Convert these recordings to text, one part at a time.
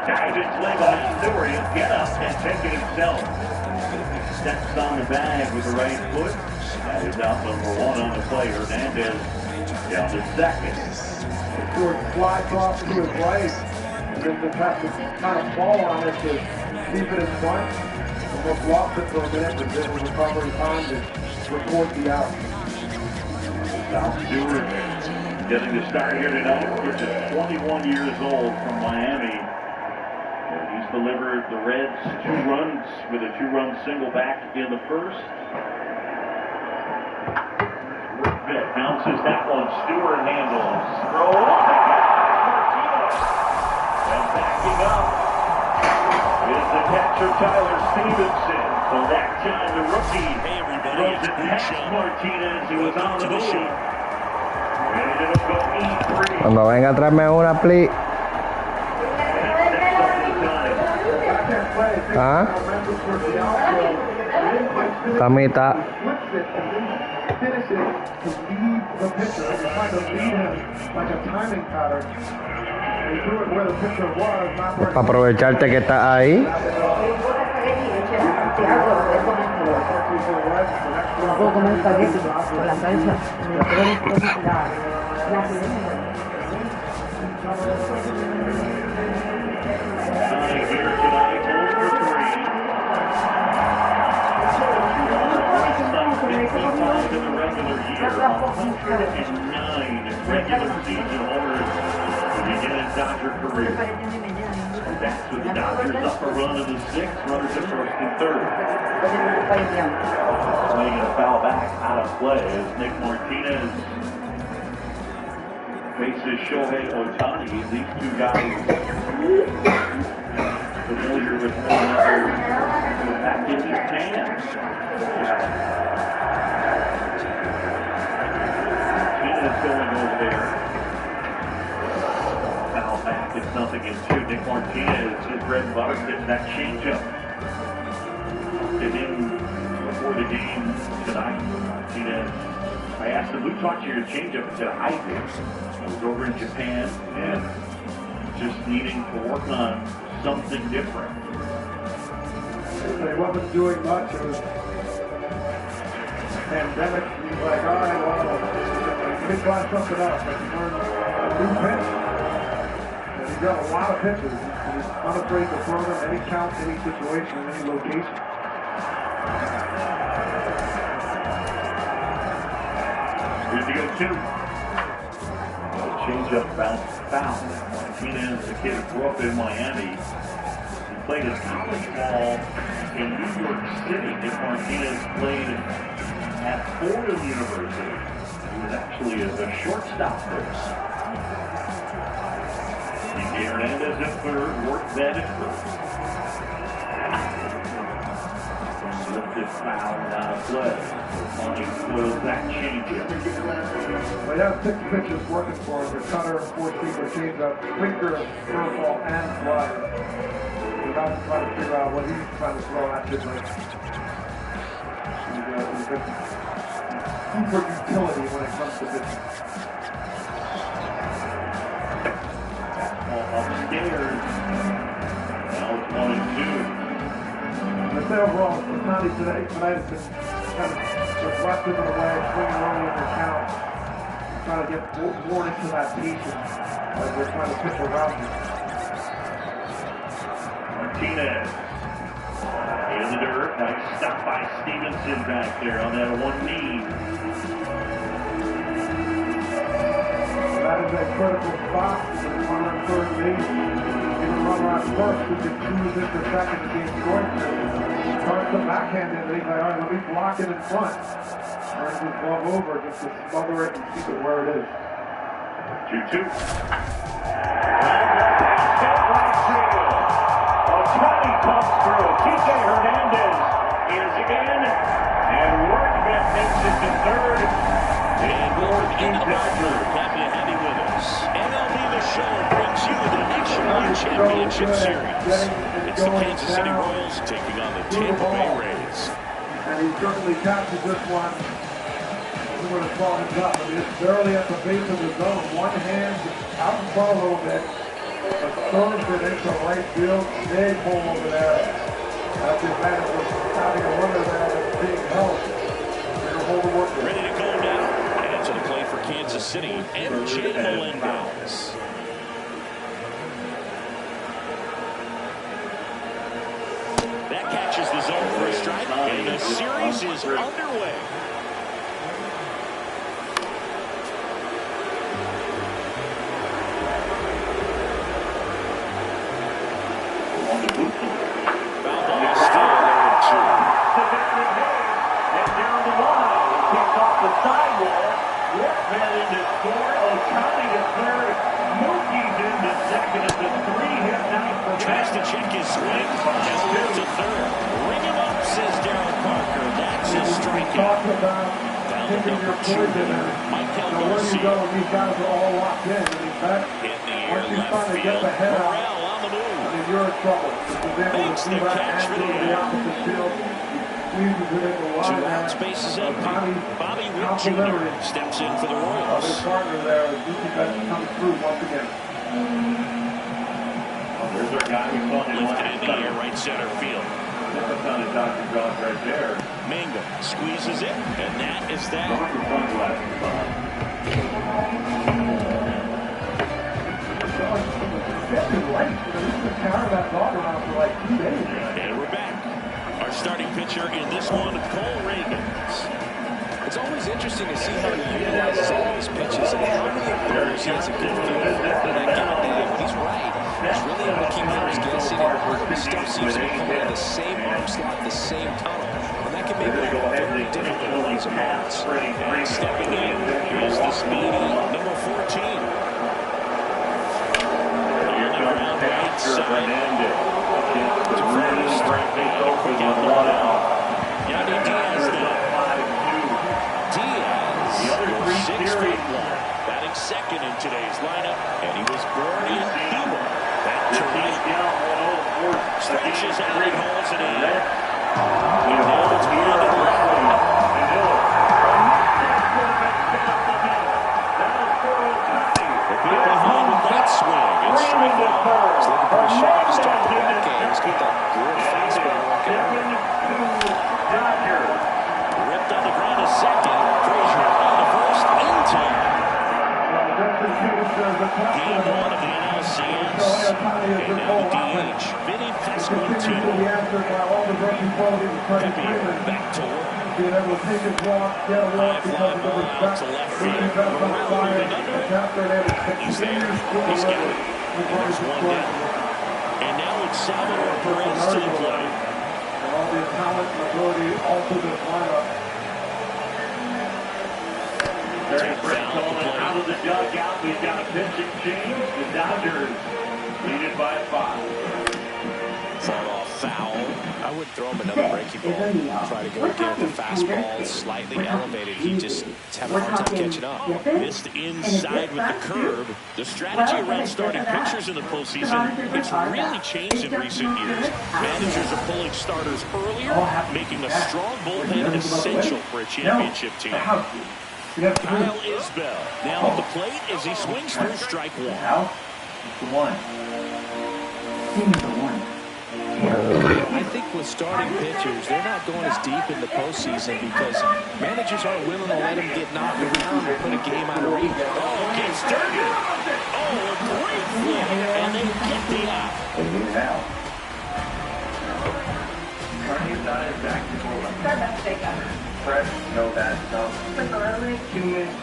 Dive in play by Stewart. He'll get up and take it himself. Steps on the bag with the right foot. That is out number 1 on the play. Hernandez down to second. Stewart slides off to his right. And then just has to kind of fall on it to keep it in front. Almost lost it for a minute, but then recovery time to record the out. South Stewart getting the start here tonight. He's just 21 years old from Miami. And he's delivered the Reds 2 runs with a 2-run single back in the first. Bounces that one. Stewart handles. Throw up. And backing up is the catcher Tyler Stevenson. So that time the rookie throws it past Martinez, who was on the move. And it'll go E3. Cuando venga, tráeme una, please. ¿Ah? Tamita. Para aprovecharte que estás ahí. Puedo comer espagueti con la salsa. In the regular year, 109 regular season homers to begin his Dodger career. That's with the Dodgers up a run in the 6th, runners at first and third. Swinging a foul back out of play as Nick Martinez faces Shohei Ohtani. These two guys familiar with one another back in Japan. Going over there. Foul back, it's 0-2. Nick Martinez, his bread and butter, gets that changeup. And then before the game tonight, Martinez, I asked him, who taught you your changeup? He said, I did. I was over in Japan and just needing to work on something different. He wasn't doing much. It was pandemic. He's like, all right, well, he try something else. Like he learned a new pitch. And he's got a lot of pitches. He's unafraid to throw them any count, any situation, any location. Here's the 0-2. The change-up bounce foul. Martinez, the kid who grew up in Miami. He played his college ball in New York City. Nick Martinez played at Fordham University. He was actually a shortstop first. Hernandez at third, worked that at first. Lifted foul and out of play. Monty spoils that changeup. Well, he has 6 pitches working for him. The cutter, 4-seamer changeup, sinker, curveball, and slider. We're about to try to figure out what he's trying to throw at this right. Super utility when it comes to pitching. Upstairs. Now it's 1-2. The say overall, Ohtani tonight has been kind of aggressive in a way, swinging early in the count, trying to get more into that patience as they're trying to pitch around him. Martinez in the dirt. Nice stop by Stevenson back there on that one knee. That is a critical spot. Runner on third base. Even runner on first who can cruise into second to be scored. Starts the backhand in, and he's like, all right, let me block it in front. Turns his glove over just to smother it and keep it where it is. 2-2. Ohtani comes through. TJ Hernandez is in, and Workman makes it to third. And Workman Dodgers. Happy to have you with us. MLB The Show brings you the National Championship Series. It's the Kansas City Royals taking on the Tampa Bay Rays. And he certainly captured this one. He's going to fall him up. I mean, it's barely at the base of the zone. One hand out in front a little bit. Storms it into right field. Big hole over there. That's the advantage of having a runner there that's being held. Ready to go now. And to the plate for Kansas City, MJ Melendez. That catches the zone for a strike, and the series is underway. Foul ball still 0-2. And down the line, kicked off the sidewall. Workman into score. Otani to third. Mookie's into second. It's a 3-hit night for tries to check his swing. Just moved to third. Ring him up, says Daryl Parker. That's his strikeout. Down to number 2. Michael Garcia. These guys are all locked in. In the air, left field. Morrell on the move. You're in trouble. Makes the catch for the field. Two out, spaces empty. Bobby Witt Jr. steps in for the Royals. His partner there, comes through once again. There's our guy we saw lifted in the air, right center field. That's on his Dr. Jones right there. Mango squeezes it, and that is that. And we're back. Our starting pitcher in this one, Cole Reagans. It's always interesting to see how he utilizes all his pitches and how many of those he has a good feel for that given day. When he's right, he's really able to keep guys guessing, and part of his stuff seems to be coming in the same arm slot, the same tunnel, and that can make it very difficult for his opponents. And stepping in is the speedy number 14. Right side. To first. Quick out the one. Yandy Diaz now. Diaz, 6'1", batting second in today's lineup, and he was born in Cuba. That tonight stretches out and holds it in. And now it's one to the big behind with that swing. It's strike one. He's looking pretty sharp to start the ball game. He's got that good fastball working out. Ripped on the ground to second. Frazier on the first in time. Game one of the NLCS. And now the DH. Vinny Pasquantino. Pepe back to work. High fly ball out to left field. Morrell moving under. He's there. He's got it. There's one down. And now it's Salvador Perez to the plate. All the talent and ability also this lineup. Take foul out of the dugout. We've got a pitching change. The Dodgers leading by 5. Fought off foul. I would throw him another breaking ball. Try to go again with the fastball slightly elevated. He just having a hard time catching up. Missed inside with the curve. The strategy around starting pitchers in the postseason, it's really changed in recent years. Managers are pulling starters earlier, making a strong bullpen essential for a championship team. Kyle Isbell now at the plate as he swings through strike one. I think with starting pitchers, they're not going as deep in the postseason because managers aren't willing to let them get knocked around or put a game out of reach. Oh, gets dirty. Oh, a great flip, and they get the out.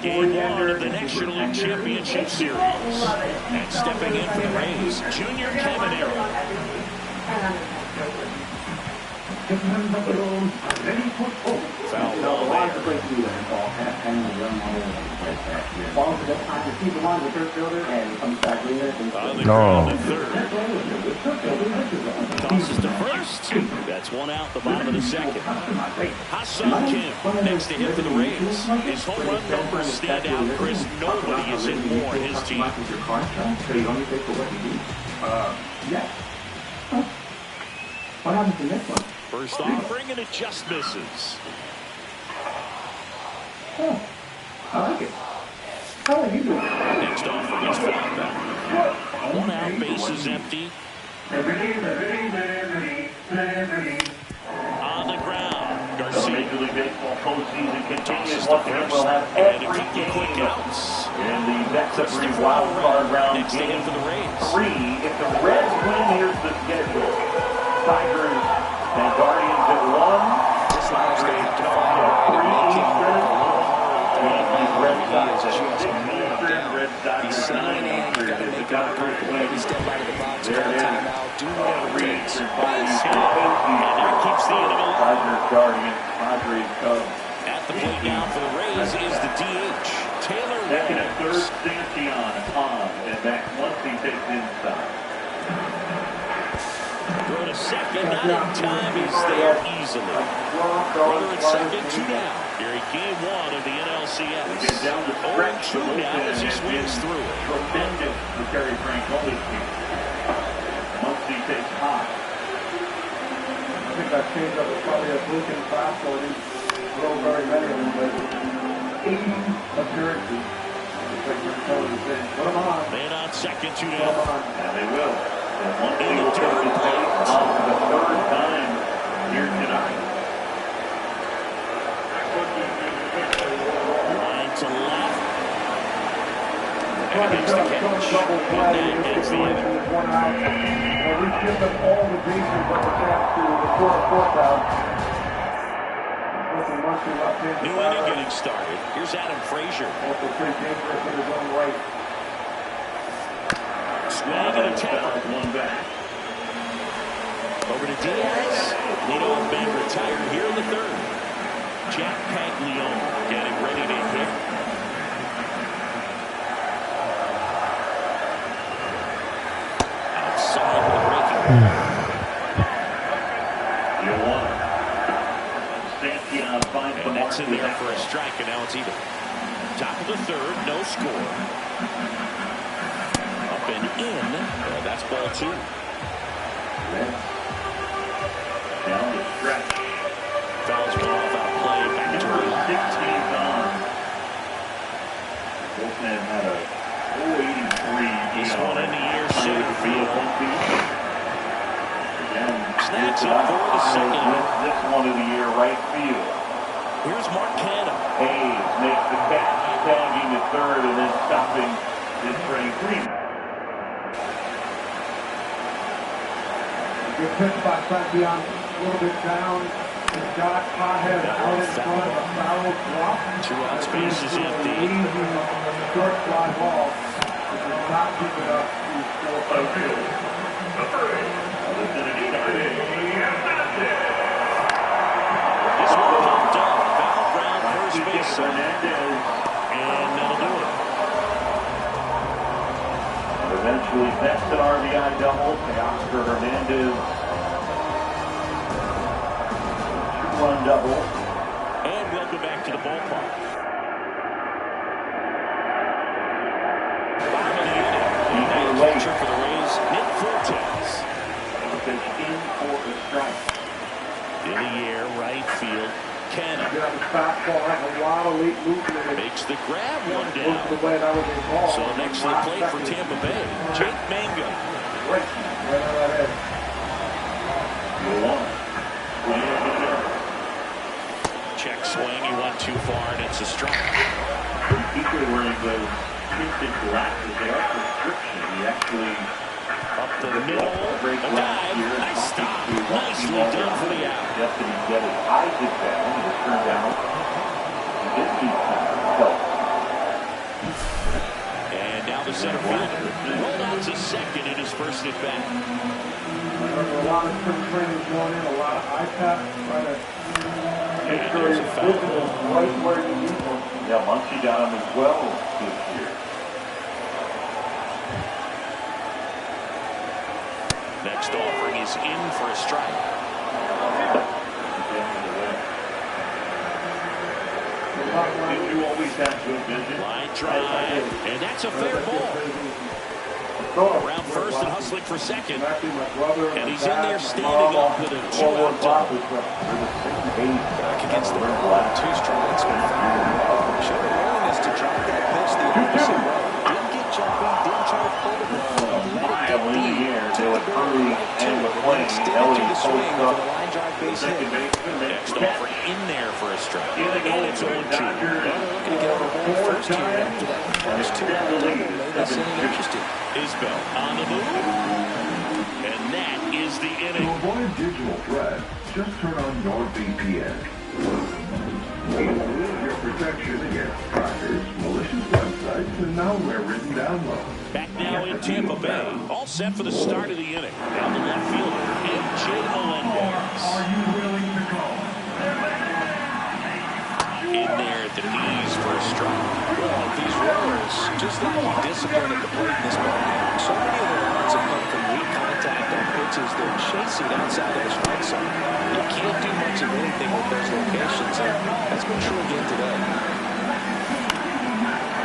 Game one of the National League Championship Series. And stepping in for the Rays, Junior Caminero. Foul ball there. On the ground to third. Tosses to first. That's one out the bottom of the second. Hassan Kim next to hit for the Rays. His home run numbers stand out, Chris. Nobody is in more in his team. What happened to this one? First offering, and it just misses. Oh, I like it. How are you doing? Next offering is fouled back. One out, bases empty. On the ground, Garcia. Major League Baseball postseason continues. Tosses the Once again, first, we'll have and a every couple of quick game outs. in the Best-of-3 wild card round Next game inning for the Rays. 3. If the Reds win, here's the schedule. Tigers and Guardians at 1. This line's going to have to find a way to make him work a little harder. Red He Sox is at just 6 moving Eastern. down. Red Sox He's at signing 9 in. He's got to Eastern. make it uncomfortable. Every step out of the box, There call it is. timeout, do whatever it takes. Base hit, and that keeps the inning alive. Tigers, Guardians, Padres, Cubs. At the plate now for the Rays is the DH, Taylor Second and third, Rose. Santion on, and back once he takes inside. Throw to second, not in time. He's there easily. Runner at second, 2 down. Here in game 1 of the NLCS. We get down the stretch. 0-2 now as he swings through it. Tremendous for Terry Francoli's team. Once he takes high. I think that changeup is probably a broken fastball. He's thrown very many of them, but 80 appearances. Like Francoli said, put him on. Man on second, 2 Put him down. on. And they will. And once he will take his base on for the third time here tonight. Line to left. Trying to Makes set the up some catch. double play in And that this ends the situation inning. with 1 out. We give them all the bases but the chance to the fourth out. Looking once he left in. New inning getting started. Here's Adam Frazier. Also pretty dangerous in his own right. Swing and a tackle. One back. Over to Diaz. Leadoff man retired here in the third. Jack Paglione getting ready to hit. Outside with a breaking ball. You want Santion finds the And that's in mark. there for a strike, and now it's even. Top of the third, no score. Up and in. That's ball 2. Down the stretch. Fouls one off out play. Back to Number her. 16 on. Bullpen had a 483. This one in the year, center field. Snaps it Snaps for the second. This one of the year, right field. Here's Mark Canha. Hayes makes the catch, tagging the third, and then stopping this Trey Freeman. Good pitch by Santion, a little bit down. He's got Hothead out in front of a foul drop. 2 out, space is empty. Easy short fly ball. He does not keep it up. He's 4-5. This one popped up. Foul ground, first base. Hernandez And that'll do it. eventually that's an RBI double to Oscar Hernandez. 2-run double. And welcome back to the ballpark. Bottom of the inning. And that catcher for the Rays, Nick Fortes. Pitch in for a strike. In the air, right field. Canha Got his fastball, has a lot of late movement. makes the grab, one Most of down. the way that was a ball. So next to the plate for Tampa Bay, Jake Manga. Right on that edge. 1. Check swing, he went too far, and it's a strike. He's wearing those tinted glasses. They are prescription. He actually Up the middle, a dive, nice stop, nicely done for the out. Just that he get his eyes down, and it turned out he did need help. And now the center fielder rolled out to second in his first at bat. There's a lot of spring training going in, a lot of iPads trying to make And sure there's he's a foul visible right where you need him. Yeah, Muncie got him as well this year. Next offering is in for a strike. Did you always have good vision? Line drive, and that's a fair ball. Around first and hustling for second. And he's in there standing up with a 2-out double. Back against the ball. 2 strikes. Showed a willingness to drive that pitch the opposite way. Didn't get jumping, didn't try to pull the ball. and extended through the swing for the line drive base hit. Next offering in there for a strike. And it's 0-2. Well, they're looking to get on the board first here after that first two double made this inning interesting. Isbell on the move. And that is the To inning. avoid digital threats, just turn on NordVPN. Improve your protection against trackers, malicious websites, and malware-ridden downloads. Back now in Tampa Bay. All set for the start of the inning. Down the left fielder, A.J. Melendez. Are you willing to go? In there at the knees for a strike. Well, these rollers, just like discipline at the plate in this ballgame, so many of the runs have come from weak contact on pitches they're chasing outside of the strike zone. You can't do much of anything with those locations, and that's been true again today.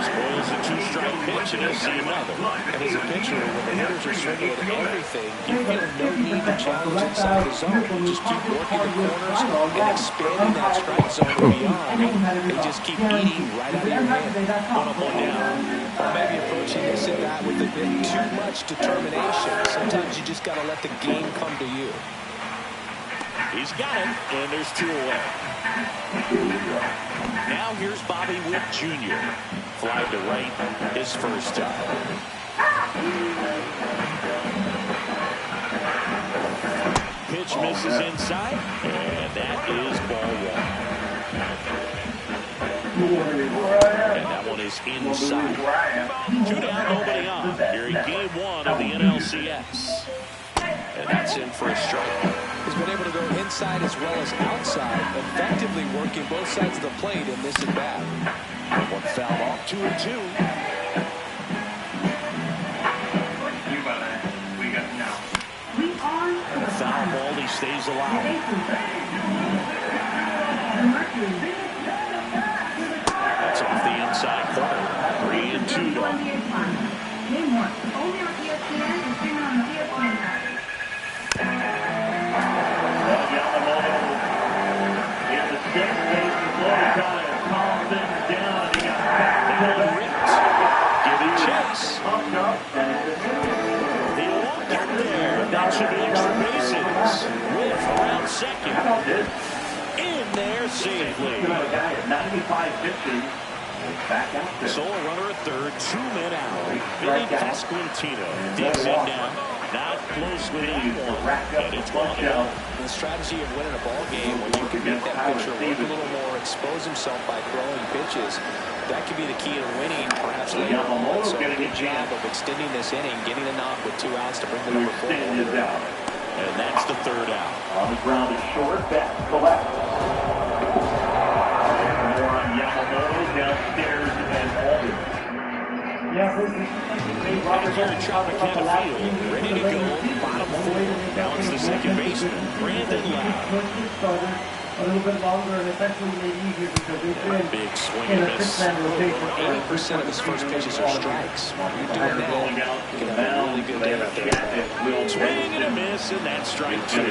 Spoils a two-strike pitch, and he'll see another. And as a pitcher, when the hitters are swinging at everything, you feel no need to challenge inside the zone. You just keep working the corners and expanding that strike zone and beyond. And they just keep eating right out of your hand. 1 up, 1 down. Or maybe approaching this at bat with a bit too much determination. Sometimes you just got to let the game come to you. He's got it, and there's 2 away. Now here's Bobby Witt Jr. Fly to right his first time. Pitch misses inside, and that is ball 1. And that one is inside. 2 down, nobody on. Here in game 1 of the NLCS. And that's in for a strike. He's been able to go inside as well as outside, effectively working both sides of the plate in this at bat. One foul off, 2-2. And a foul ball, he stays alive. That's off the inside corner. 3-2 gone. Game 1, only on ESPN and streaming on the ESPN app. Yamamoto in the 6th base is low, trying to calm things down, and he got back to the Ritz. Giving chase. He won't get there. That should be extra bases. Whiff around second. In there safely. A guy at 95 pitches. Back out there. So a runner at third, 2 men out. Billy Pasquantino digs in now. Not close with that one. And it's 1-0. The strategy of winning a ball game when you can make that pitcher work a little more, expose himself by throwing pitches, that could be the key to winning, perhaps later on. So a good job of extending this inning, getting a knock with 2 outs to bring the number 4 over. And that's the 3rd out. On the ground is short, back collect. More on Yamamoto downstairs and Alden. And here at Tropicana Field, ready to go, bottom 4. Now it's the second baseman, Brandon Lowe. A little bit longer and eventually made easier because they've been Big swing in and a miss. 6-man rotation. 80% of his first pitches are strikes. When you're doing that, you can have a really good day up there. Swing and a miss, and that's strike 2.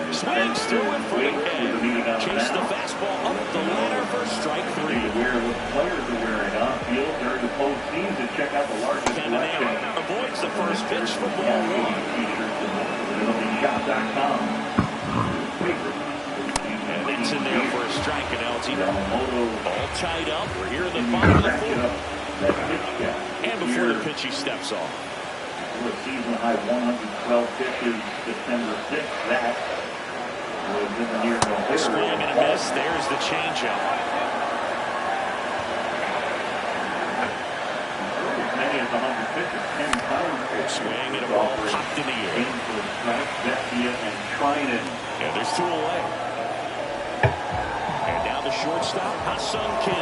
Swings through it for the head. Chase the fastball up the ladder for strike 3. Aware of what players are wearing on field during the postseason. Check out the largest Caminero avoids the first pitch for ball 1. Shop.com. And it's in there for a strike, and now it's even all tied up. We're here in the bottom of the 4th. And before the pitch, he steps off. With season high 112 pitches September 6th. That was in the near middle. Swing and a miss. There's the changeup. As many as 100 pitches, 10 times. Swing and a ball popped in the air. And Trinan. And there's 2 away. And now the shortstop, Ha-Sung Kim.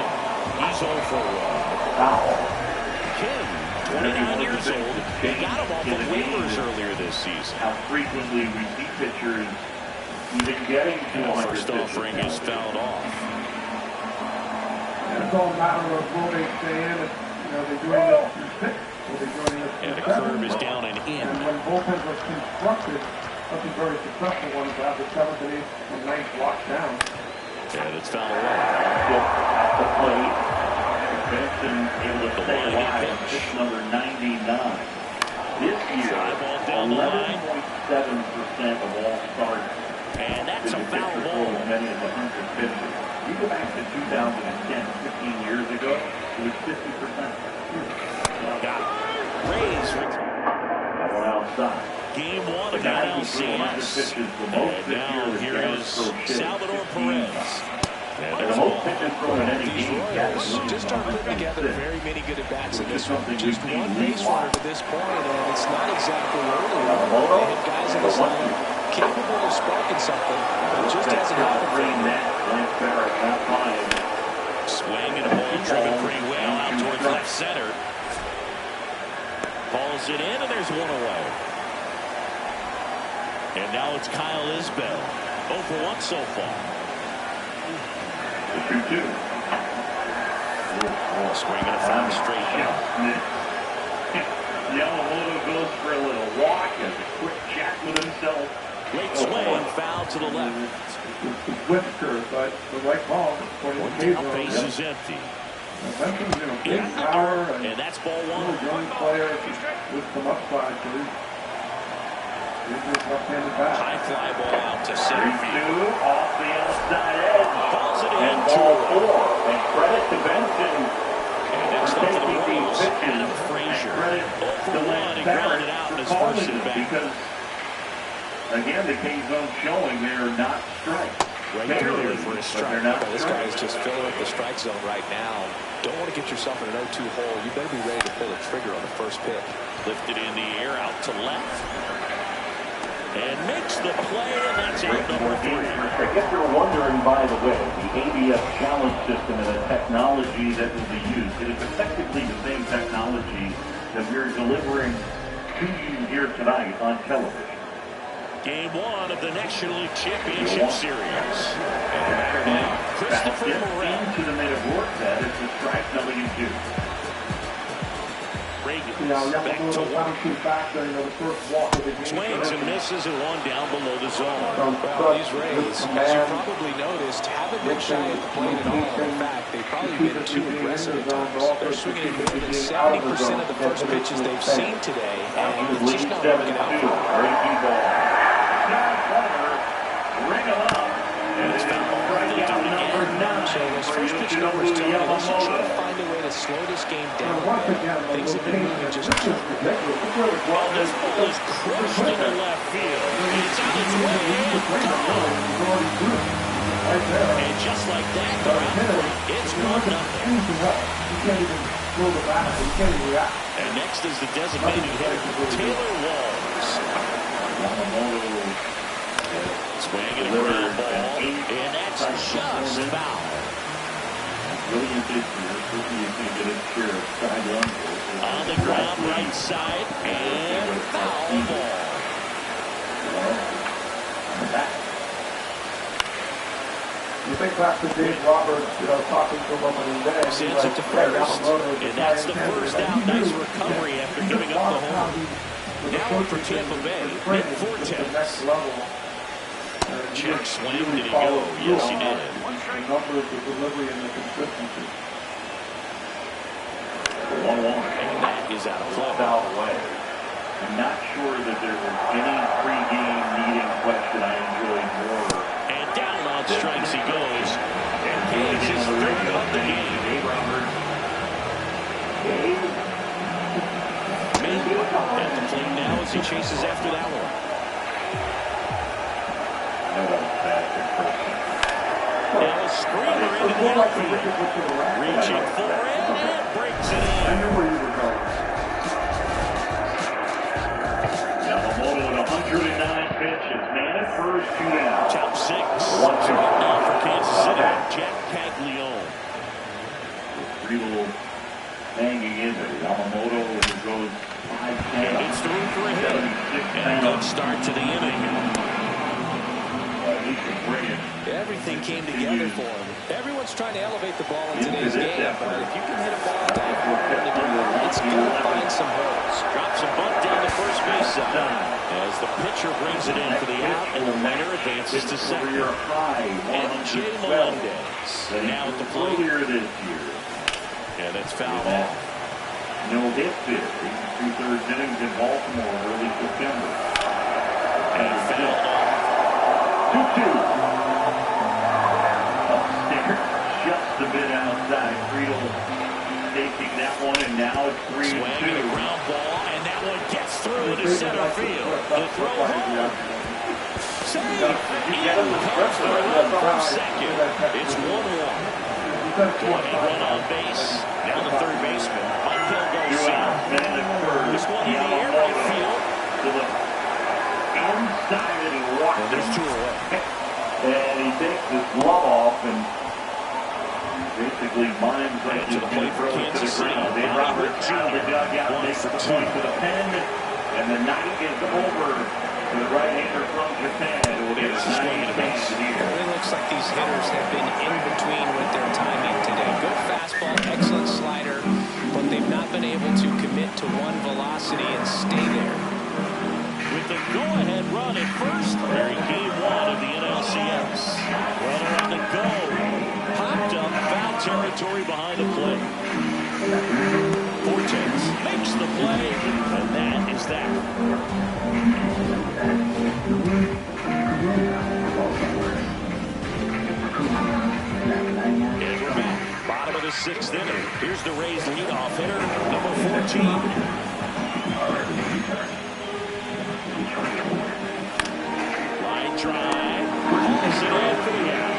He's 0 for 1. Kim, 29 years old. He got him off of waivers earlier this season. How frequently we see pitchers even getting to The first offering is fouled off. It's all a matter of will they stay in if they're doing this through 6 or they're doing this And the through 7. curve is down and in. And when bullpens are constructed, that's a very successful one to have the 7th and 8th and 9th locked down. And it's fouled away. At the plate. Benson able to stay alive at pitch number 99. This year, 11.7% of all starts. And that's a foul ball. As many as 100 pitches. You go back to 2010, 15 years ago, it was 50%. Got it. Rays. That one outside. Game 1 of the NLCS. And now here is Salvador Perez. And the most pitches thrown in any These game. Royals just aren't putting together very many good at-bats in this one. Just one base runner to this point, and it's not exactly early. They have guys in this lineup capable of sparking something, but just hasn't happened for them. Swing and a ball driven pretty well out towards left center. Balls it in, and there's one away. And now it's Kyle Isbell. 0 for 1 so far. 2-2. Swing and a foul straight down. Yamamoto goes for a little walk and a quick chat with himself. Great swing, foul to the left. Whitaker, but the right ball. One down, base is empty. Big power And that's ball 1. young player with some upside to his left-handed bat. High fly ball out to center 3-2 field. off the outside edge. Falls it And in. ball 4. And credit to Benson. And next up for the Royals, Adam Frazier. 0 for 1. He grounded out in his first at bat. Because, again, the K-zone showing they're not strikes. Right there for a strike. This guy is just filling up the strike zone right now. Don't want to get yourself in an 0-2 hole. You better be ready to pull the trigger on the first pitch. Lifted in the air out to left. And makes the play, and that's out number 3. I guess you're wondering, by the way, the ABS challenge system and the technology that will be used. It is effectively the same technology that we're delivering to you here tonight on television. Game 1 of the National League Championship Series. And the batter now, Christopher Morel. To the mid of work, that is the strike W2. Reagan back to work. Swings and misses and one down below the zone. Well, these Rays, as you probably noticed, haven't been shy at the plate at all. In fact, they've probably been too aggressive at times. They're swinging more than 70% of the first pitches they've seen today, and it's just not working out for them. Ring them up. And it's foul ball. They do it again. So those first pitch numbers tell me they should try to find a way to slow this game down a bit. Things have been moving just a little bit. Well, this ball is crushed into left field. It's on its way and gone. And just like that, they're out front. It's 1-0. And next is the designated hitter, Taylor Walls. Swing and a ground ball, and that's just foul. On the ground, right side, and foul ball. You think back to Dave Roberts, talking to him opening day. Sends it to first, and that's the first out. Nice recovery after giving up the home. Now for Tampa Bay, Nick Fortes. Check swing, did he go? Yes, he did. The numbers, the delivery, and the consistency. 1-1. And that is out of play. Foul away. I'm not sure that there was any pre-game meeting question I enjoyed more. And down on strikes he goes. And Hayes is third of the game. Dave Roberts. Maybe at the plate now as he chases after that one. Now a screamer into the outfield. Reaching for it and breaks it in. I knew where you were going. Yamamoto at 109 pitches. Man at first, 2 down. Top 6. Right now for Kansas City, Jack Caglione. 3 little hanging in there. Yamamoto goes 5-10. It's through for a hit. And a good start to the inning. Everything came together for him. Everyone's trying to elevate the ball in today's game, but if you can hit a ball that hard, it's going to find some holes. Drops a bunt down the first base side as the pitcher brings it in for the out, and the runner advances to second. And Jay Melendez now at the plate. Earlier this year, Yeah, that's fouled off. No hits here. 2/3 innings in Baltimore early September. And fouled off. 2-2. Upstairs, just a bit outside. Friedel taking that one, and now it's 3-2. Swinging a ground ball, and that one gets through to center field. The throw home. Save. In comes the run from second. It's 1-1. Run on base. Now the third baseman, Michael Garcia. This one in the air right field. To the inside, and he walks. And there's 2 away. And he takes his glove off and basically mimes right to the plate for Kansas City. Dave Roberts out of the dugout, makes the point to the pen, and the night is over to the right-hander from Japan. It will get a nice here. It really looks like these hitters have been in between with their timing today. Good fastball, excellent slider, but they've not been able to commit to one velocity and stay there. With the go-ahead run at first, during Game 1 of the NLCS. Runner on the go. Popped up, foul territory behind the plate. Fortes makes the play, and that is that. And we're back. Bottom of the 6th inning. Here's the Rays leadoff hitter, number 14. Line drive. Hauls it in for the out.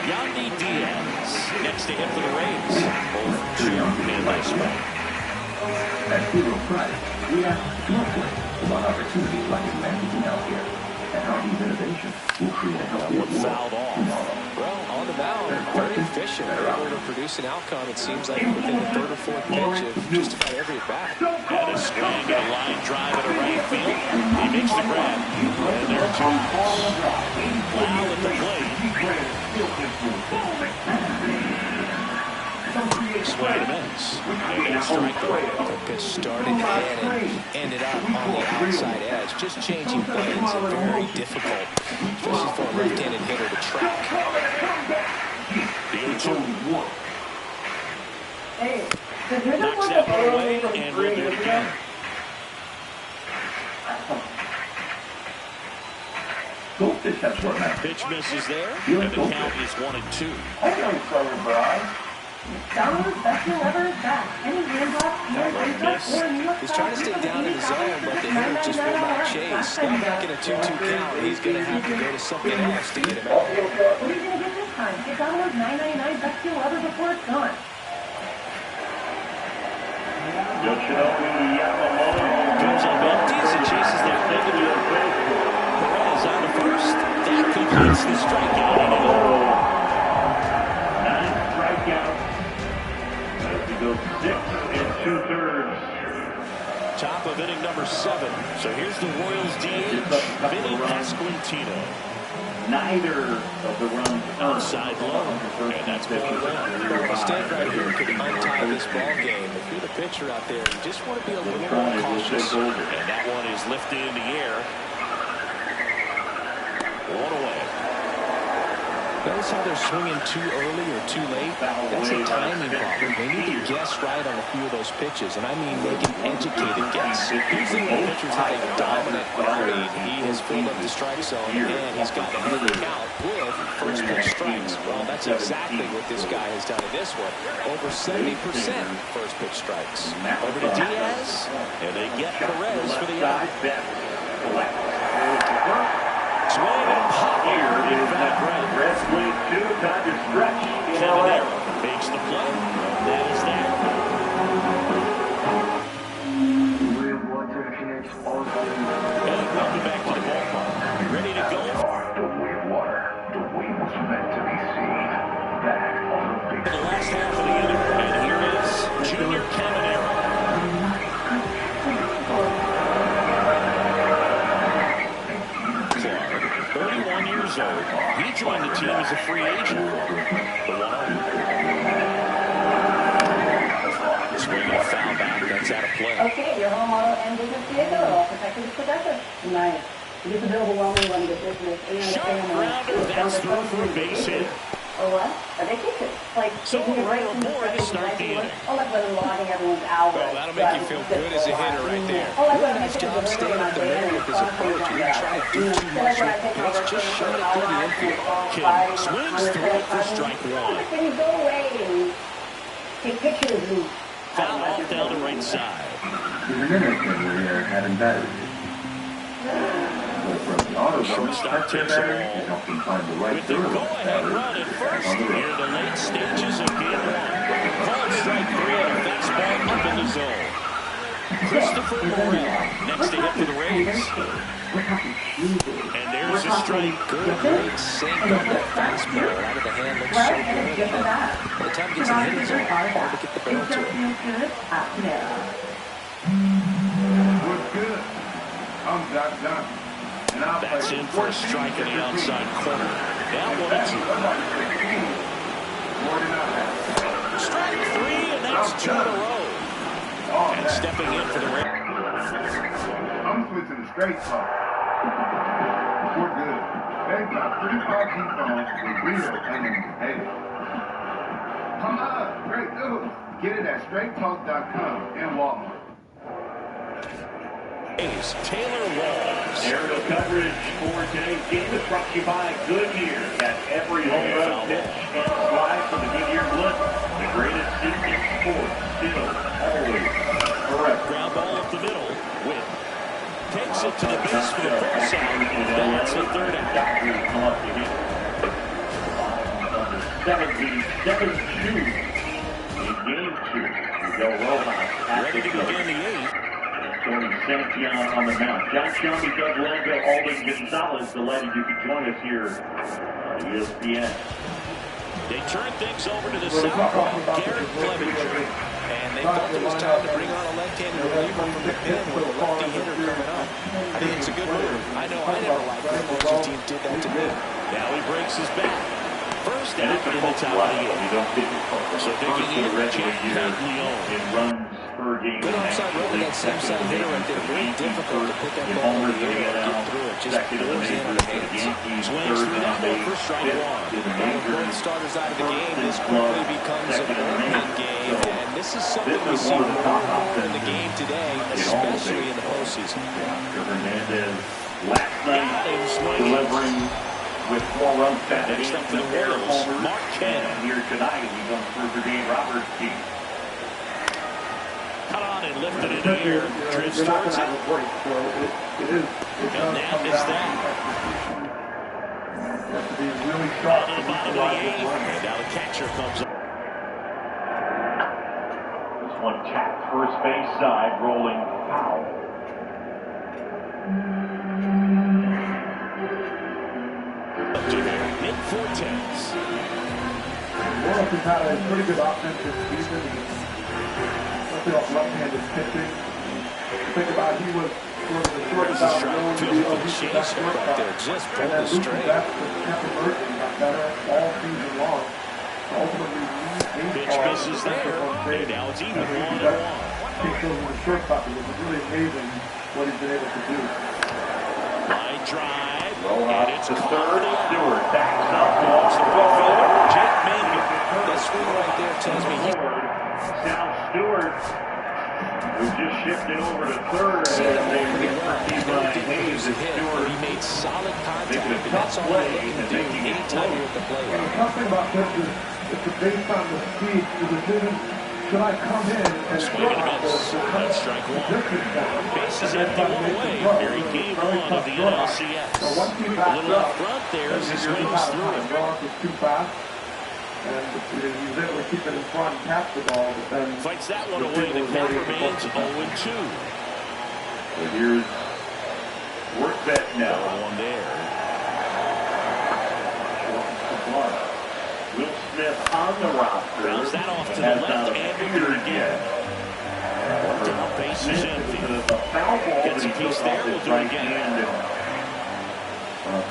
Yandy Diaz next to him for the Rays. Both 2 in this spot. At Hero Price, we ask Northwood about opportunities like advancing out here and how these innovations will create a healthier world Fouled off. tomorrow. Well, on the mound, very efficient. Able to produce an outcome, it seems like, within the 3rd or 4th pitch of just about every at-bat. And a swing and a line drive at a right field. He makes the grab. And there are 2 outs. Wow at the plate. Swing and a miss. And a strike throw. The pitch started in and ended up on the outside edge. Just changing planes is very difficult, especially for a left-handed hitter to track. The 0-2. Hey, Knocks that one away, and we'll do it again. Goldfish have short mouths. Pitch misses there, and the count is 1-2. I don't color bride. Domino's best meal ever is back. Any hands off, He's trying to stay down in the zone, but the hitter just will not chase. Now back in a 2-2 count, he's going to have to go to something else to get him out. What are you going to get this time? Get Domino's $9.99 best meal ever before it's gone. Yoshinobu Yamamoto Goes up empties and chases that negative. Perez on the first. That completes the strikeout inning. 9 strikeouts. As we go 6 2/3. Top of inning number 7. So here's the Royals DH, Vinny Pasquantino. Neither of the runs Outside low, and that's ball one. A stand right here could untie this ball game. If you're the pitcher out there, you just want to be a little more cautious. And that one is lifted in the air. 1 away. Notice how they're swinging too early or too late. That's a timing problem. They need to guess right on a few of those pitches, and I mean make an educated guess. Usually when pitchers have a dominant lead, he has filled up the strike zone, and he's got the head count with first pitch strikes. Well, that's exactly what this guy has done in this one. Over 70% first pitch strikes. Over to Diaz, And they get Perez for the out. Swing and pop here is that red swing 2, time to stretch. Caminero makes the play. That is that. And welcome back to the ballpark. Ready to go. The way of water, the way it was meant to be seen. Back on the big The last half of the inning. And here is Junior Caminero. Clark, 31 years old. He joined the team as a free agent. The 1-0. Swing and a foul back. That's out of play. Okay, your home auto and business vehicle are all protected with Progressive. Nice. It is overwhelming when the business and Shot family. grounder. That's through for a base hit. Or what? A vacation. So a runner or more to start the inning. Well, that'll make you feel good as a hitter right there. Really nice job staying up the middle with his approach. He didn't try to do too much with the pitch, just shot it through the infield. Kim swings through it for strike one. Can you go away and take pictures and Foul off down the right side. There's an interest here having batteries. Shortstop takes the ball. With the go-ahead run at first, here in the late stages of game one. Called strike three on a fastball up in the zone. Christopher Morel next to hit for the Rays. And there's a strike. Good, great sink on that fastball out of the hand. Looks so good. By the time it gets in the hitting zone, hard to get the barrel to it. Looks good. I'm Doc Johnson. That's in for a strike in the outside corner. Now 1-2. Strike three, and that's 2 in a row. And stepping in for the Rays. I'm switching to straight talk. We're good. They've got 3 phones with real unlimited. Come on, great news. Get it at straighttalk.com and Walmart. Taylor Walls. Aerial coverage for today's game is brought to you by Goodyear. At every home run pitch and slide from the Goodyear Blitz. The greatest seat in sports. Still, always, forever. Ground ball up the middle. Witt takes it to the base for the first out. That's the third out. Doctors come up to hit. Under 72 in game 2. We go Rojas. Ready to begin the 8th. Tony Santian on the mound. John Shelby, Doug Longo, Alden Gonzalez. Delighted you could join us here on ESPN. They turn things over to the southpaw, Garrett Clevenger. And they felt it was time to bring on a left-handed reliever from the pen with a lefty hitter coming up. I think it's a good move. I know I never liked it when two teams did that to me. Now he breaks his back. First out in the top of the 8th. So digging in, Jack Leon. In runs per game. Good outside run to that same side hitter right there. Very difficult to put that ball in the air and get through it. Just goes in on the hands. Swings through that one for strike one. With both starters out of the game, this quickly becomes a bullpen game. And this is something we see more and more in the game today, especially in the postseason. Hernandez last night delivering with 4 runs back Next up for the pair of Royals, homers. Mark Cannon. And here tonight, he's on third for Dave Roberts' team. Cut on and lifted in the air. Drifts towards it. And that is that. Have to be really On sharp to to the bottom of the neutralize 8th. this run. And now the catcher comes up. This one tapped first base side, rolling foul. Nick Fortes. Royals has had a pretty good offensive season, especially off left-handed pitching. Think about he was sort of the shortstop known to be the best shortstop. And then Luke Best and Kevin Murphy got better all season long. Ultimately, Pitch misses there. And now it's even 1-1. Takes over the shortstop. It was really amazing what he's been able to do. Line drive. And it's the caught. third. Stewart backs up to Walks the right fielder, Jake Mangum. That swing right there tells me he's Now Stewart, who just shifted over to third. seen And him they over the run. hit He's by going to think it Hayes was a and hit, Stewart. but he made solid contact, Making a and that's tough all play you're looking and to do making it anytime you're at the plate. And the tough thing about this is it's based on the speed. The decision, should I come in and Swing and a throw miss. That's strike one. Bases empty one away. Here in game 1 of the NLCS. So once he A backs little up, up front there as he then swings you're through it. Ross was too fast. And he was able to keep it in front and catch the ball, but then Fights that one away. The count remains 0-2. So here's work bet now. One there. Will Smith on the roster. Bounce that off to the Has left not and appeared we'll do it again. yet. Down, base is Smith empty. with a foul ball Gets that a he piece took there, off we'll his do it right again. hand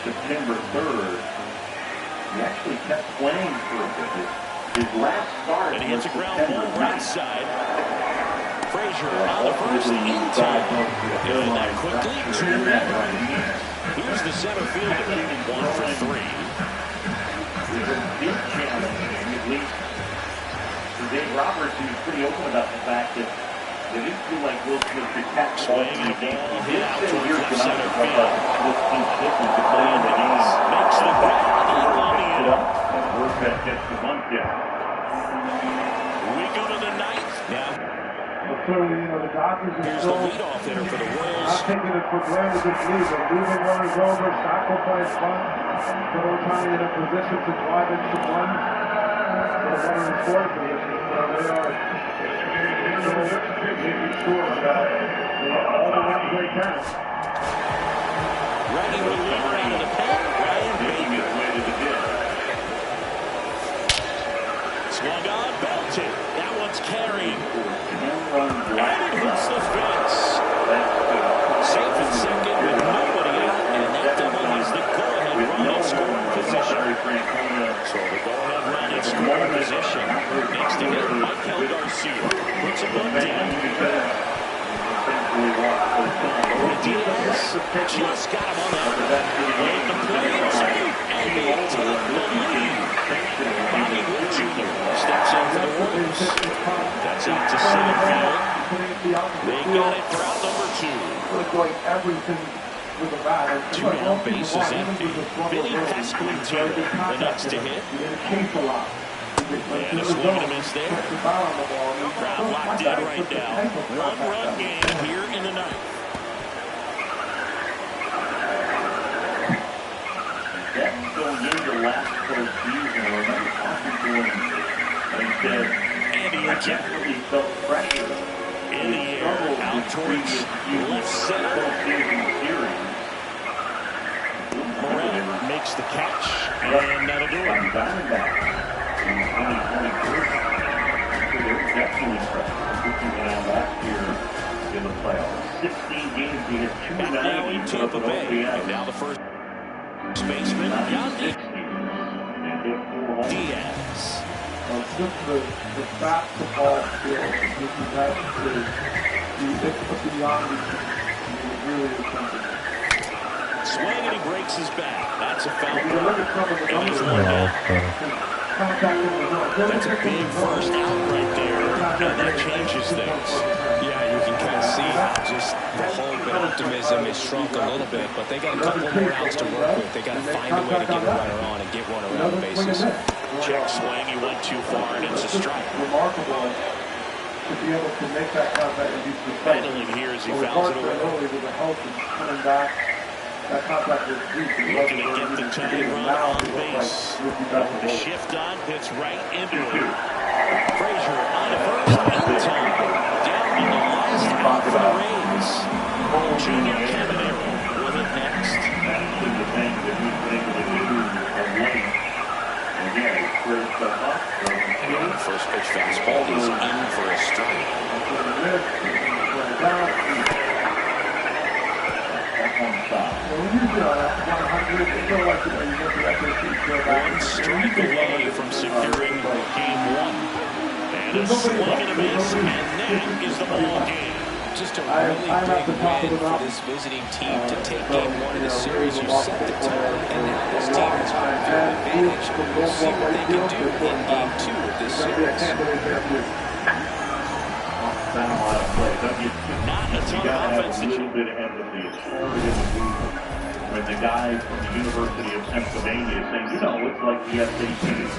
September 3rd. He actually kept playing for a bit. His last start And he hits a was ground September ball right 9th. side. Frazier on the first in time. And that quickly to here's the center fielder. 1 for 3. It's a big challenge, at least Dave Roberts, he was pretty open about the fact that they didn't feel like Will Smith could catch the ball in the game. He did say here tonight about Will Smith's fitness to play in the game. Makes the grab on the end. And Worsbeck gets the bunt down. We go to the ninth. Now, But clearly, the Dodgers are here's the still leadoff hitter for the Royals. not taking it for granted this lead. They're moving runners over, sacrifice bunt, put Otani in a position to drive in some runs. They're running in scoring position. So they are making sure that all the runs they can. Righty reliever out of the pen. Ryan Making his way to the ditch. swung on, belted. That one's carried. Run And right it hits the fence. Safe at second with nobody out, and that double is the go-ahead run in scoring position. So the go-ahead run in scoring position. Next to hit, Michael Garcia puts a bunt down. Diaz just got him on that. Made the play, and they take the lead. Bobby Witt Jr. steps in for the Royals. That's out to center field. They got it for out number 2. Doing everything with the bat. 2 down, bases empty. Vinny Pasquantino, the next to hit. And a swing and a miss there. Crowd locked in right now. 1-run game here in the ninth. That's going into last postseason. I remember talking to him, and he said, I definitely felt pressure. In the air, out towards left center. Morel makes the catch, and that'll do it. Diamondbacks in 2023. They were definitely pressure. Looking around last year in the playoffs. 16 games, he had 290. Back now in Tampa Bay, and now the first baseman, Yandy Diaz. Just the basketball skills, that is the beyond really is something. Swing and he breaks his back. That's a foul. If you look at some of the And he's numbers, one down. contact in the zone. That's a big first out right there, and that changes things. Yeah, you can kind of see how just the hope and optimism is shrunk a little bit, but they got a couple more outs to work with. They got to find a way to get a runner on and get one around the bases. Check swing, he went too far, and it's a strike. Remarkable to be able to make that contact and be precise. Handling here as he fouls it away. With the help and coming back, that contact was deep. Looking to get the tying run on base. The shift on, hits right into it. Frazier on to first, in time. Down on the last out for the Rays. Junior Caminero will hit next. That's the thing that we've been able to do of late. Again, he clears stuff up. First pitch fastball is in for a strike. One strike away from securing game 1. And a swing and a miss, and that is the ball game. Just a really big win for this visiting team to take game 1 of the series. You set the tone, and now this team has home field advantage. We'll see what they can do in game 2 of this series. Not a lot of play. Not a ton of offense. A little bit of empathy. It's hard in the movement when the guy from the University of Pennsylvania is saying, it's like the SATs.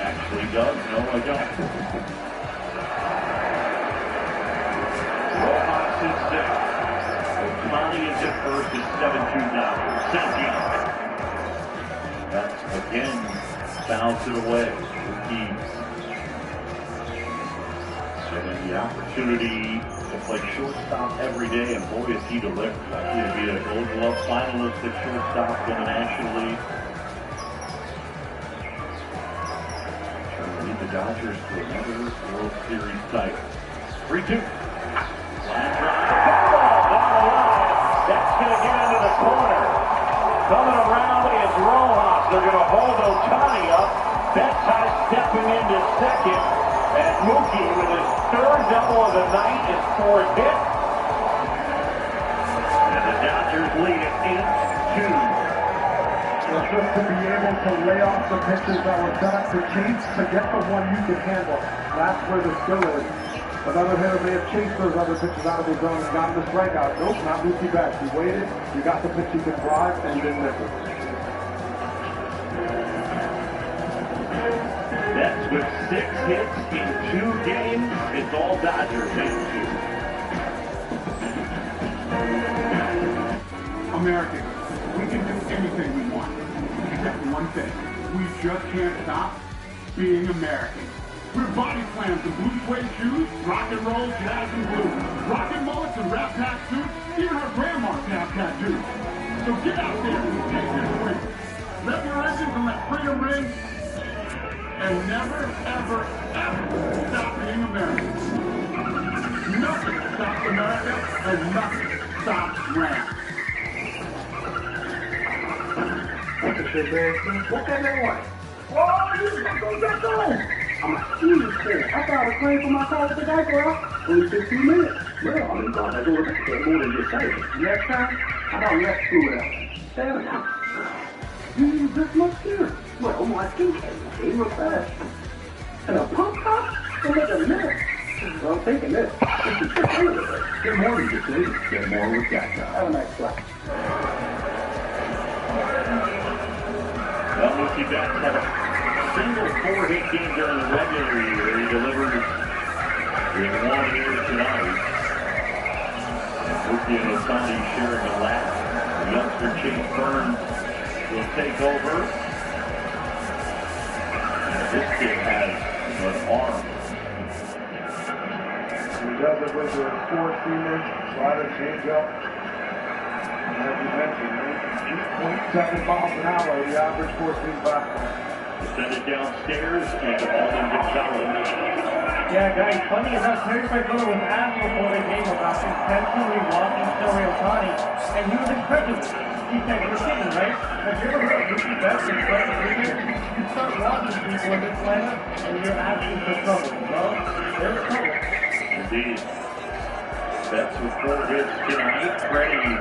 Actually does. No, I don't. Rojas is 6. Otani is at first at 7-2 now. Santiago. That's again fouls it away. Keys. Given the opportunity to play shortstop every day, and boy, is he delivered. Likely to be a Gold Glove finalist at shortstop in the National League. Trying to lead the Dodgers to another World Series title. 3-2. Line drive. Down the line. That's going to get into the corner. Coming around is Rojas. They're going to hold Otani up. Betai stepping into second. And Mookie with his third double of the night, his fourth hit. And the Dodgers lead at 8-2. just to be able to lay off the pitches that were set up to chase to get the one you can handle. That's where the skill is. Another hitter may have chased those other pitches out of his zone and gotten the strikeout. Nope, not Lucy back. He waited, you got the pitch you can drive, and you didn't miss it. That's with 6 hits in 2 games. It's all Dodgers in 2. Americans, we can do anything we want. Except one thing. We just can't stop being American. We're body slams and blue suede shoes, rock and roll, jazz and blues, rock and mullets and rap pack suits, even our grandmas have tattoos. So get out there and take this swing. Let your engines and let freedom ring. And never, ever, ever stop being American. Nothing stops America, and nothing stops Ram. What can they want? Oh, you gonna go get going. I'm a huge fan. I got a claim for my car today, girl. Only 15 minutes. Well, I'm going to do it more than just say. Next time, how about let's do it out? 7 hours. You use this much here? Well, my skin can't real fast. And a pump top? Well, look at this. Well, I'm taking this. Good morning, you see. Get more with that guy. Have a nice flight. Well, Mookie Betts had a single 4-hit game during the regular year. He delivered in 1 here tonight. Mookie and Ohtani sharing a lap. The youngster Chase Burns will take over. This kid has an arm. He does it with your 4-seamer, slider, changeup. And as you mentioned, 8.7 miles an hour, the average 4-seam fastball. Send it downstairs and all in Gonzalez. Yeah, guys, funny enough, Terry Francona was asked before the game about intentionally walking Shohei Ohtani, and he was incredulous. He said, you're kidding, right? Have you ever heard of Mookie Betts and Fred Freeman? You start walking people in this lineup, and you're asking for trouble. Well, there's trouble. Indeed. Betts with 4 hits tonight. Freddie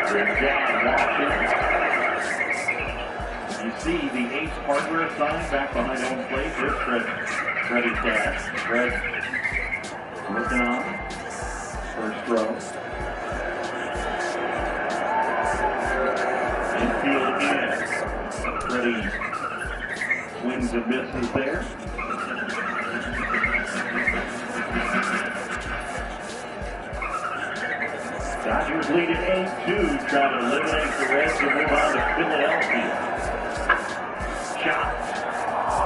brings down watching. You see the Ace Hardware sign back behind home plate. Here's Freddie's dad. Fred looking on. First row. Infield in. Freddie swings and misses there. Dodgers lead at 8-2, trying to eliminate the Reds and move on to Philadelphia. Shot.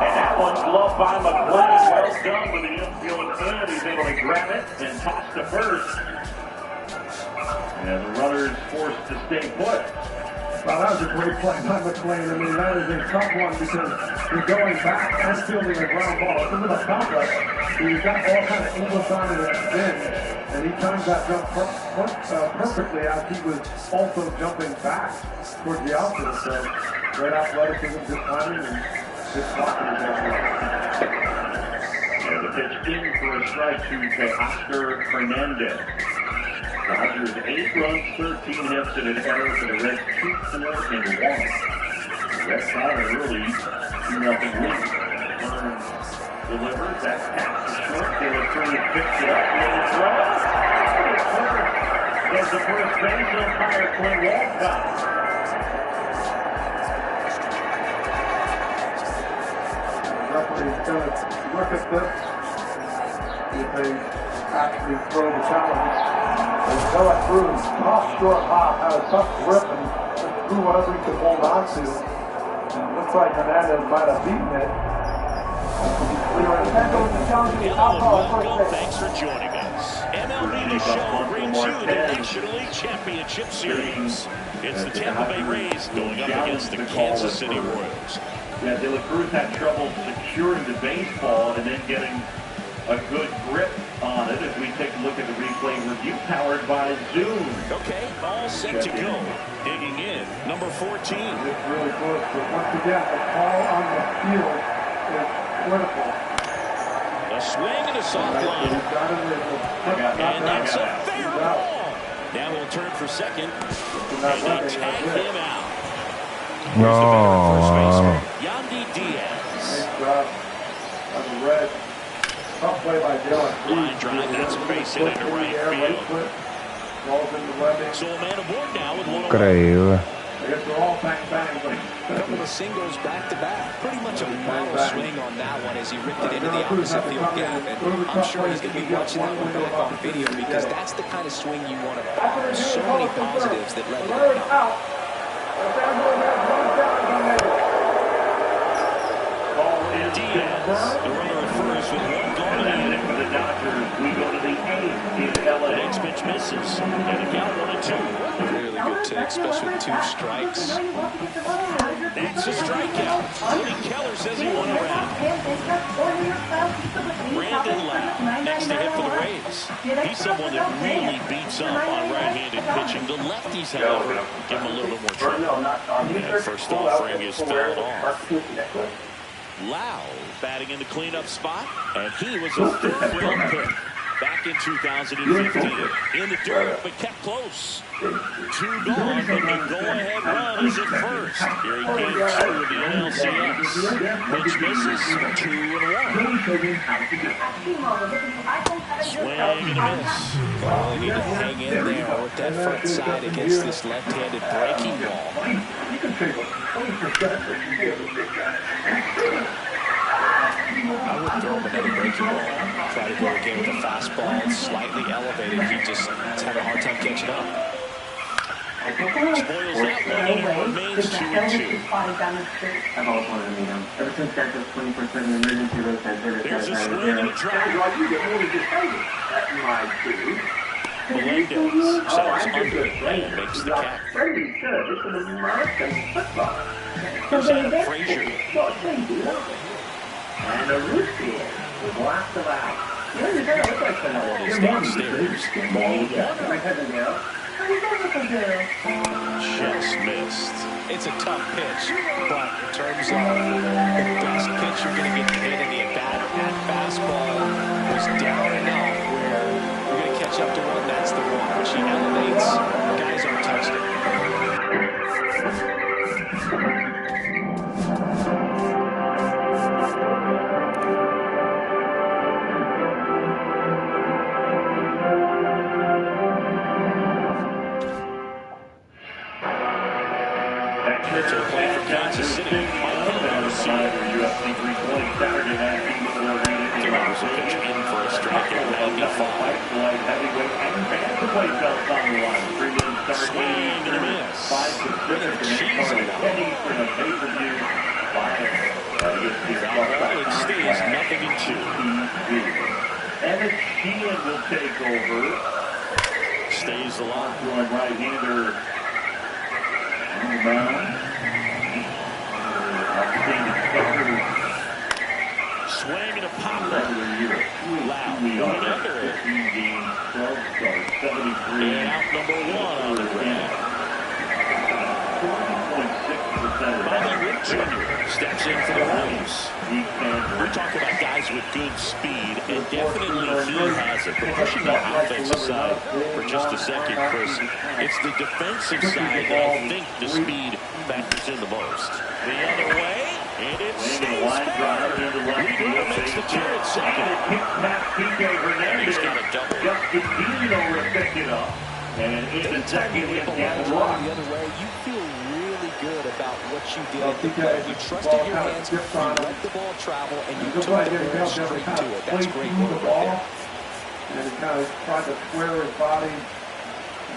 And that one's gloved by McClain. Well done with the infield in. He's able to grab it and toss to first. And the runner's forced to stay put. Well, that was a great play by McClain. I mean, that is a tough one because you're going back and fielding a ground ball. It's a little complex. You've got all kind of English on it and spin. And he timed that jump perfectly as he was also jumping back towards the outfield. So, great athleticism, good timing, and good blocking down there. And the pitch in for a strike to Oscar Hernandez. Dodgers 8 runs, 13 hits, and an error for the Reds 2-4 and 1. The Reds got an early 2-0 lead. Burns delivers that pass to short. They return and picks it up. And it's right. There's the first base umpire, Clint Walcott. Referee's going to look at this. If they actually throw the challenge. They go it through and tough short hop, had a tough grip and threw whatever he could hold on to. And it looks like Hernandez might have beaten it. Thanks for joining us. MLB The Show brings you the National League Championship Series. It's the Tampa Bay Rays going up against the Kansas City Royals. Yeah, De La Cruz had trouble securing the baseball and then getting a good grip on it as we take a look at the replay review powered by Zoom. Okay, all set to go. Digging in, number 14. It's really close, but once again, the call on the field is critical. A swing and a soft line. And that's a fair ball. Now we'll turn for second. And they tag him out. No. Yandy Diaz. Nice job. That's a red. Tough play by Dylan. Line drive, that's a base hit into right field. Rolls into Webby. So a man aboard now with one away. Increíble. I guess they're all bang bang. A couple of singles back-to-back. Pretty much a model swing on that one as he ripped it into the opposite field gap. And I'm sure he's going to be watching that one back on video because that's the kind of swing you want to have. So many positives that led to that. Diaz, the runner at first with one gone. And for the Dodgers, we go to the 8th in LA. The next pitch misses. And the count 1-2. Really good take, especially with 2 strikes. That's a strikeout. Tony Keller says he won around. Brandon Lau, next to hit for the Rays. He's someone that really beats up on right-handed pitching. The lefties, however, give him a little bit more trouble. And first offering is fouled off. Lau batting in the cleanup spot, and he was a third-round pick back in 2015. In the dirt, but kept close. 2 gone, but the go-ahead run is at first. Here in Game 2 of the NLCS. Pitch misses, 2-1. Swing and a miss. Well, they need to hang in there with that front side against this left-handed breaking ball. I would throw him another breaking ball. Try to go again with a fastball slightly elevated. He just had a hard time catching up. Spoils that one, and it remains 2-2. I've always wanted to meet him. Ever since that 24/7 emergency road center. There's a swing and a drive. Melendez settles under and makes the catch. Here's Adam Frazier. And a root field with lots of outs. That one is downstairs. Just missed. It's a tough pitch, but in terms of the best pitch you're going to get hit in the at-bat, that fastball was down enough where you're going to catch up to one. That's the one, which he elevates. Guys aren't touched it. Pitcher play for Kansas City. UFC 320 Saturday night. There's a pitch in for a strike at 95. Heavyweight and bantamweight belts on the line. Premium start Swing and a miss. 5 Pacific and Penny for the pay-per-view. It stays 0-2. Emmett Sheehan will take over. Stays alive. Going right-hander. Swing and a pop up. Loud. Under it. And out number 1 on the ground. Bobby Witt Jr. steps in for the Rays. We're talking about guys with good speed, and definitely he has it. But pushing the offensive side for just a second, Chris, it's the defensive side that I think the speed factors in the most. The other way, and it stays fair. Lindor makes the turn at second. He's got a double. And Anytime you whip a line drive the other way, you feel really good about what you did at the plate. You trusted your hands, you let the ball travel, and you took the ball straight to it. That's great work right there. And he kind of tried to square his body.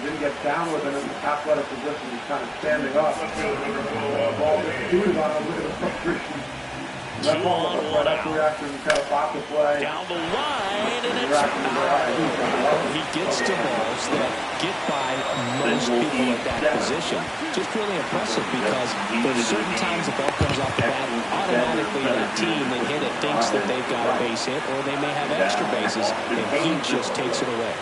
Didn't get down with him in the athletic position. He's kind of standing up. The ball gets shooted on him. Look at the frustration. That ball was right after reaction. He kind of fought the play. Down the line, and it's out. He gets to balls that get by most people at that position. Just really impressive because there's certain times the ball comes off the bat, automatically that team that hit it thinks that they've got a base hit or they may have extra bases, and he just takes it away.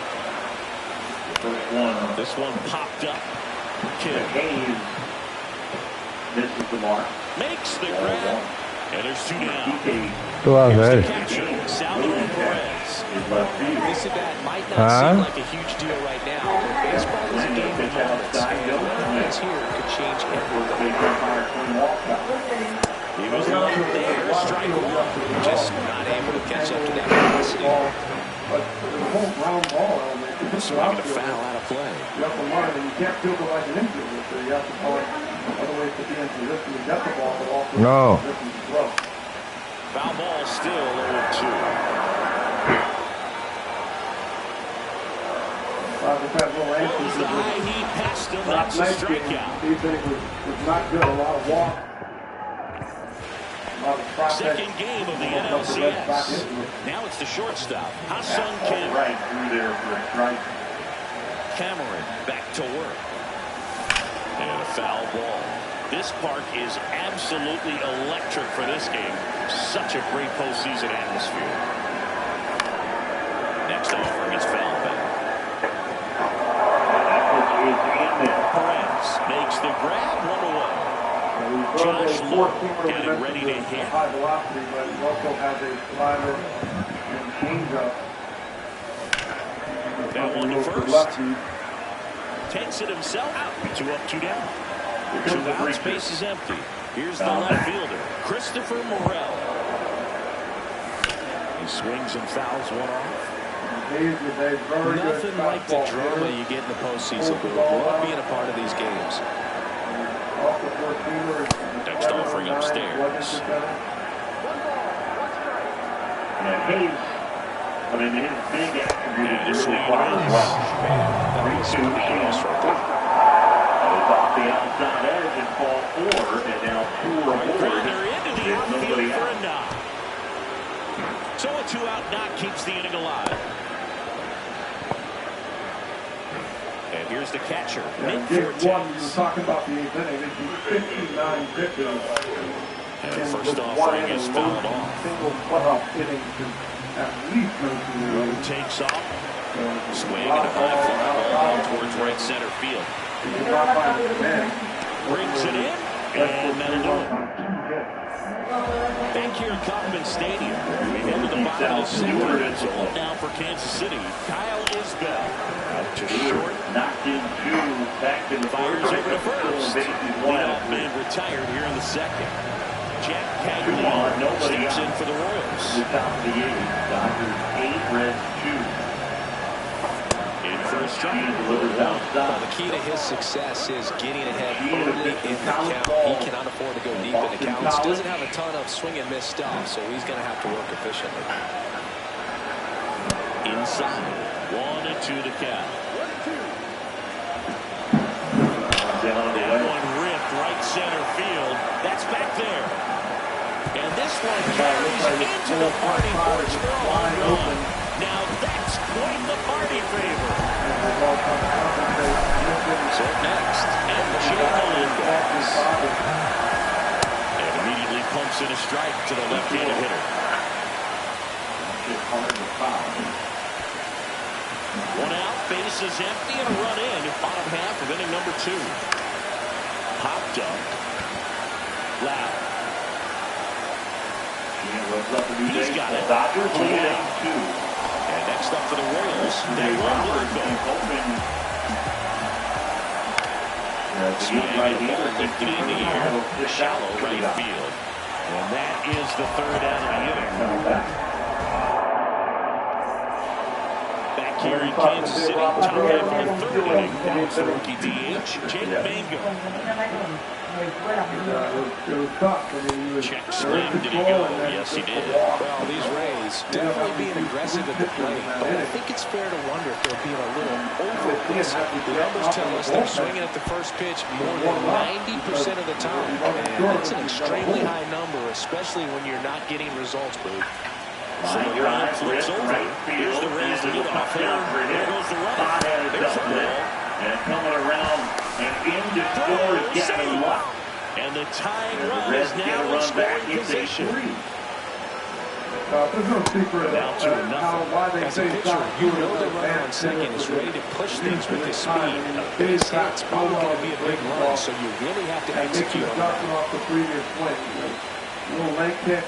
This one popped up. Kidd misses the mark. makes the grab. And there's 2 down. Tú vas a ver. Salvador Perez. This at bat might not seem like a huge deal right now, but baseball is a game of moments, and what happens here could change everything. He was low there, strike one. Just not able to catch up to that velocity. Swinging a foul out of play. You have to learn, and you can't field it like an infielder, so you have to find other ways to be in position to get the ball, but also No. position to throw. Foul ball still 0-2. The high heat past him, that's a strikeout. Was not good, a lot of walk. Second game of the NLCS. Now it's the shortstop, Ha-Sung Kim. Right through there for a strike. Cameron back to work. And a foul ball. This park is absolutely electric for this game. Such a great postseason atmosphere. Next offering is foul back. Perez makes the grab, 1-1. Josh Lowe getting ready to hit. High velocity, but he also has a slider and changeup. That one to first. Takes it himself out. 2 up, 2 down. 2 out, space is empty. Here's the left fielder, Christopher Morel. He swings and fouls one off. Nothing like the drama you get in the postseason, but love being a part of these games. Next offering upstairs. Yeah, Hayes, I mean, his big attribute is really That was off the outside edge and fall forward, and now 2 are aboard. They're into the outfield for a knock. So a 2-out knock keeps the inning alive. And here's the catcher, Nick Fortes. One, you were talking about the 8th inning, they do 59 pitches. And the first offering is fouled off. Single playoff inning to at least go through. Road takes off. Swing and a high fly ball towards right center field. Brings it in, and that'll do it. Back here at Kauffman Stadium, we head to the bottom of the 7th. It's all now for Kansas City. Kyle Isbell out to short. Knocked in 2, back to the Fires over to first. Leadoff man retired here in the 2nd. Jack Cagliari steps in for the Royals. The top of the 8th. Dodgers 8, Reds 2. In first strike, delivers outside. Well, the key to his success is getting ahead early in the count. He cannot afford to go deep in the counts. Doesn't have a ton of swing and miss stuff, so he's going to have to work efficiently. Inside, 1-2 to count. That one ripped right center field. That's back there. And this one carries into the party porch for a home run. Now that's quite the party favor. So next, MJ Melendez. And immediately pumps in a strike to the left-handed hitter. One out, base is empty, and a run in. Bottom half of inning number 2. Popped up. Loud. He's got it. Dodgers lead 2. And next up for the Royals, they run Blanco. Swing right here, lifted in the air, shallow right field. And that is the 3rd out of the inning. Back here in Kansas City, top half of the 3rd inning, it's the rookie DH, Jake Mango. It was tough. I mean, he was Check slam, did he go? Yes, he did. Well, these Rays definitely being aggressive at the plate, but I think it's fair to wonder if they're being a little over-aggressive. The numbers tell us they're swinging at the first pitch more than 90% of the time, and that's an extremely high number, especially when you're not getting results, Boo. Line drive, flips over. Here's the Rays leadoff hitter. There goes the run. There's the ball. And coming around and into score is Gavin Lux. And the tying run is now in scoring position. There's no secret Now 2-0. why they As a say pitcher, you know the runner on second is ready to push things with his speed. A base hit's probably going to be a big run, so you really have to execute on that. Off the previous play. Little leg kick,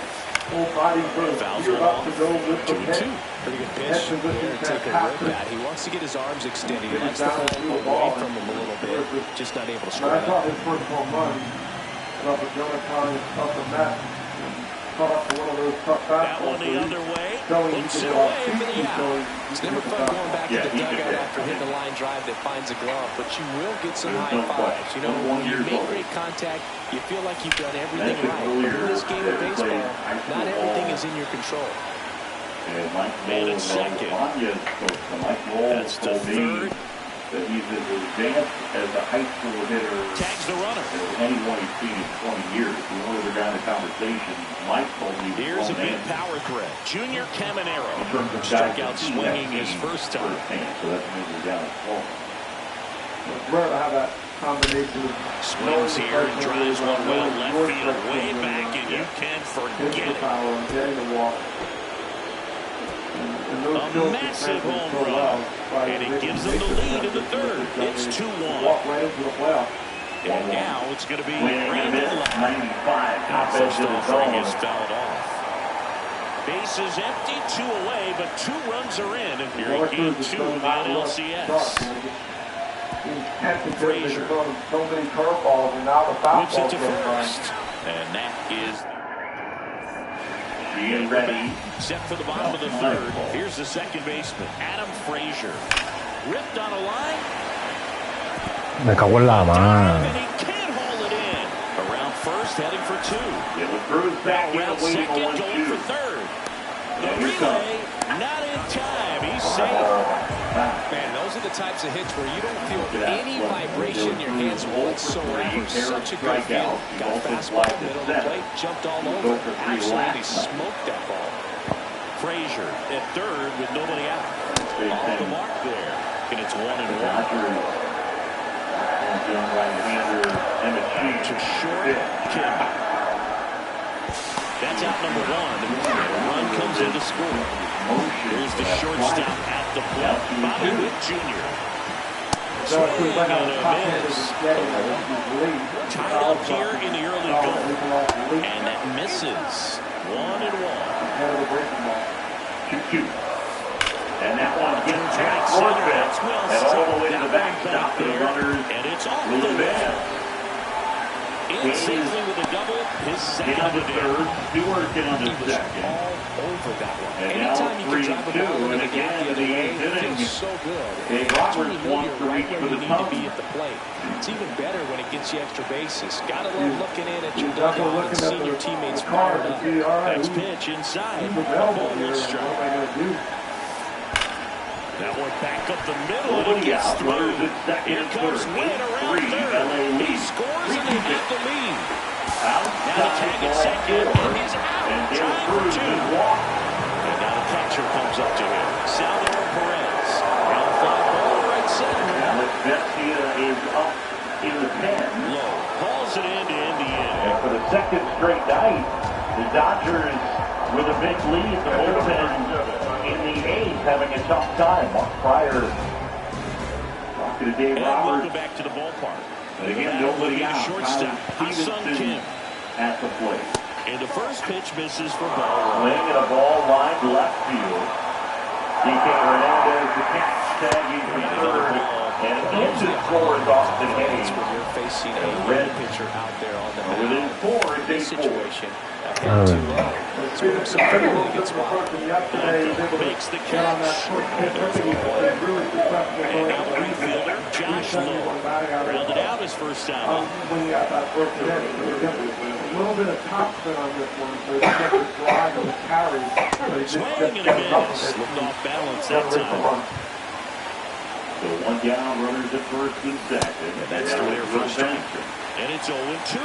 Full body burst. Fouls You're it about off. to go with the 2-2. pitch. Pretty good pitch. Head position There to take a fantastic. rip at. He wants to get his arms extended. He Get likes it the down ball to the away ball. from him a little bit. Just not able to But square I it thought up. his first home run, up with Jonathan, up the net, caught up to one of those tough That fastballs. one the other way. Showing he Puts can it get off away for the feet, out. showing It's he never can fun get going back to Yeah, the he did dugout that. after hitting a line drive that finds a glove, but you will get some There's high no fives. question. You know, 21 when you years make old. great contact, you feel like you've done everything Mentioned right. But earlier in this game of that he baseball, played high school not everything ball. is in your control. And Mike Man Lowell at second. Vanya's coach. So Mike Lowell That's the told me third. that he's as advanced as a high school hitter Tags the runner. as anyone he's seen in 20 years. The only other guy in the conversation, Mike told me, Here's a was big man. power threat. Junior Caminero. In terms of Struck guys out that he swinging has his seen first time. firsthand. So that's maybe down at Florida. It's rare to have that combination of Swings here and drives one well left your field strength way and, back, and you can forget physical it. power and getting the walk. And those A skills massive translate home so run. well by And it making gives them the big lead in the third. defensive It's adjustments. 2-1. Walk right into the playoff. And now it's going to be Swing and a Brandon miss, Lott. 95. Top edge First of the offering zone. is fouled off. Bases empty, 2 away, but 2 runs are in. And here in game 2 of the NLCS. Frazier. So many curveballs, and now the Whips it fastball to goes by. first. And that is Being ready. set for the bottom of the third. Here's the second baseman, Adam Frazier. Ripped on a line. Me cago en la And mano. he can't haul it in. Around first, heading for 2. It was Cruz back in, Around waiting second, on going for 1-2. third. The Yeah, here it comes. relay, not in time. He's safe. Man, those are the types of hits where you don't feel any vibration in your hands whatsoever. Such a good feel. Got a fastball middle of the plate, jumped all over. Absolutely smoked that ball. Frazier at third with nobody out. Off the mark there. And it's 1-1. Dodgers. Young right-hander Emmett Sheet To short, Kim. That's out number 1. The run comes in to score. Here's the shortstop at the plate. Bobby Witt Jr. Swing and a miss. Tied up here in the early going. And that misses. 1-1. 2-2. And that one gets Right back center. towards That's it. well And all struck. the way to the That one backstop back to the there. runners. And it's off Really the bad. In safely with a double. His Get second on of the the day. third. Stewart get on He the was second. all over that one. And now Anytime you can drive a 3-2, ball and into the again gap the to other the way, eighth it inning. feels so good. Dave That's when Roberts you know wants you're to right reach where for you the need to be thumb. at the plate. It's even better when it gets you extra bases. Gotta love looking in at your He's also dugout and looking at seeing your the teammates card fired to up. see, all right, Next who's pitch inside. available Ball here, one and what strike. am I going to do? That one back up the middle, and it Nobody gets out. through. Runners at second Here and comes third. Wynn around 8-3, third. LA He lead. scores, and they have the lead. Now the Outside tag at ball second, four. and he's out. And Dale Time for Cruz 2. is walked. And now the catcher comes up to him. Salvador Perez. Ground fly ball right center. Alex Vesia is up in the pen. Low. Hauls it in to end the inning. And for the second straight night, the Dodgers with a big lead. The bullpen in the eighth having a tough time. Mark Pryor talking to Dave And Roberts. welcome back to the ballpark. And again, nobody The out. shortstop, Kyle Ha-Sung Stevenson Kim. at the plate. And the first pitch misses for ball one. Swing and a ball lined left field. DK Hernandez, the catch, tagging for third. And into scores Austin Hayes. When you're facing a Red. pitcher out there on the Within mound. 4, it's This 8-4. situation, ahead 2-0. It's one of some pretty really good spots. Makes the catch. And now the infielder, Josh Lowe. Rounded out his first time up. When you got that first hit, a little bit of top spin on this one, so he gets the drive and the carry, but he just Swing gets and a up miss. with it. Looked off balance Never that hit the time. run. So one down, runners at first and second. And that's the way for a strike. And it's 0-2.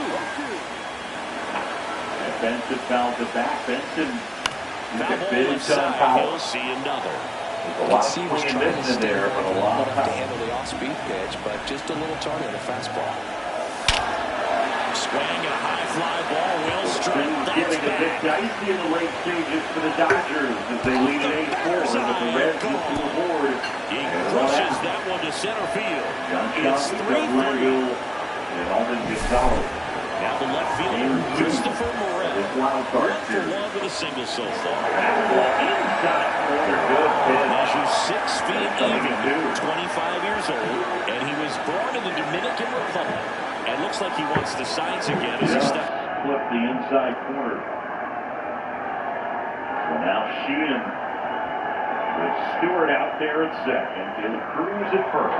And Benson fouls it back. Benson, you Foul can ball bid left some side. power. He'll see another. There's a You lot can of see he was swing and trying to miss in stay there, but a lot of to power. handle the off-speed pitch, but just a little target on the fastball. Swing and a high fly ball. Well struck. Things That's getting a bit back. dicey in the late stages for the Dodgers as they lead at 8-4, but the Reds move to the board. He And crushes run out. that one to center field. John It's Johnson, 3-3. and Alvin Gonzalez. Now the left fielder, Christopher Morel. this wild card series. 1 with a single so far. Inside corner, good pitch. Measures 6 feet even, 25 years old, and he was born in the Dominican Republic. And looks like he wants the signs again as he steps. Flip the inside corner. So now Sheehan with Stewart out there at second. And Cruz at first.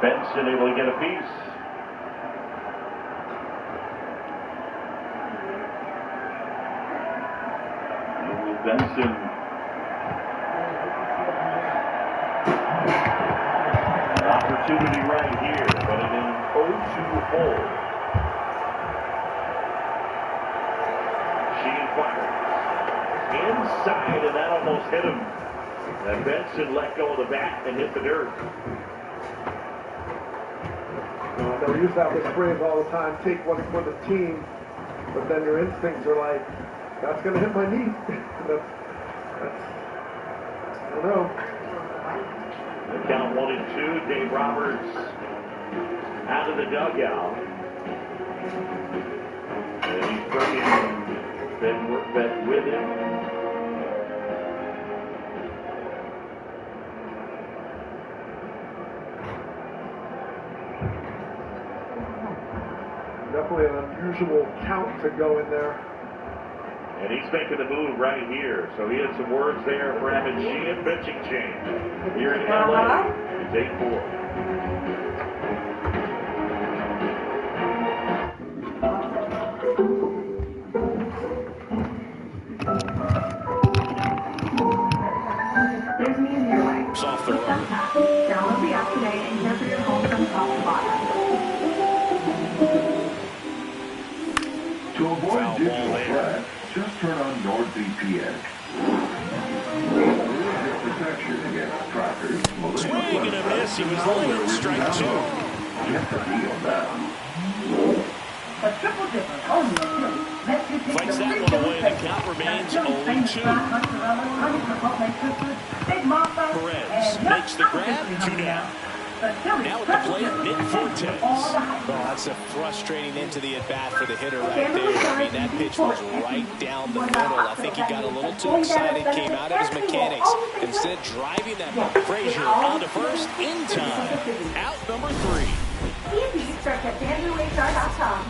Benson able to get a piece. Benson. An opportunity right here, but it is 0-2 hole. Sheehan fires. Inside, and that almost hit him. And Benson let go of the bat and hit the dirt. I know we used to have this phrase all the time, take one for the team, but then your instincts are like, that's going to hit my knee. that's, I don't know. The count 1-2, Dave Roberts out of the dugout. And he's bringing Ben with him. Definitely an unusual count to go in there. And he's making the move right here. So he had some words there for Evan Sheehan, pitching change. Here in LA, it's 8-4. There's me in your way. Off the With rubber. Thumbtack. Download the app today and hear for your home from top to bottom. To avoid Foul digital ball there. threats, just turn on NordVPN. Protection against trackers, malicious Swing and a miss. He was malware late. Strike 2. Get the deal now. A triple dipper, only a Philly. Let's you take Fights the that free one Philly away. The steak. count remains That Philly steak, 0-2. fried mozzarella, honey chipotle sisters, Big Martha, Perez and makes the grab. obviously 2 down. the Philly Now at the triple plate, dipper. Nick Fortes. All the hype. Well, that's a frustrating end to the at-bat for the hitter right there. I mean, that pitch was right down the middle. I think he got a little too excited, came out of his mechanics. Instead, driving that ball. Frazier on to first in time. Out number 3. Easy, search at FanDuelHR.com.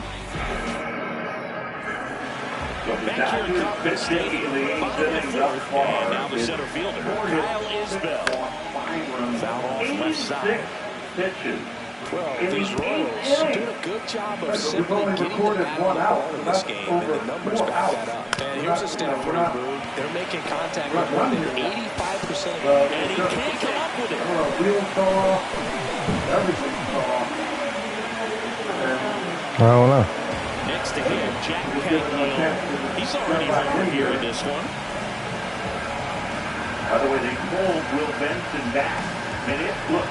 Back here in Kauffman Stadium, bottom of the fourth, and now the center fielder, Kyle Isbell. Foul off left side. Pitches. Well, these Royals do a good job of simply getting the bat on the ball in this game, and the numbers back that up. And here's a stat for you, Boog. They're making contact with more than 85% of the And he can't come up with it. Wheels fell off. Everything fell off. I don't know. Next to him, Jack Cagney. He's already home here in this one. By the way, they pulled Will Benson back. And it, look,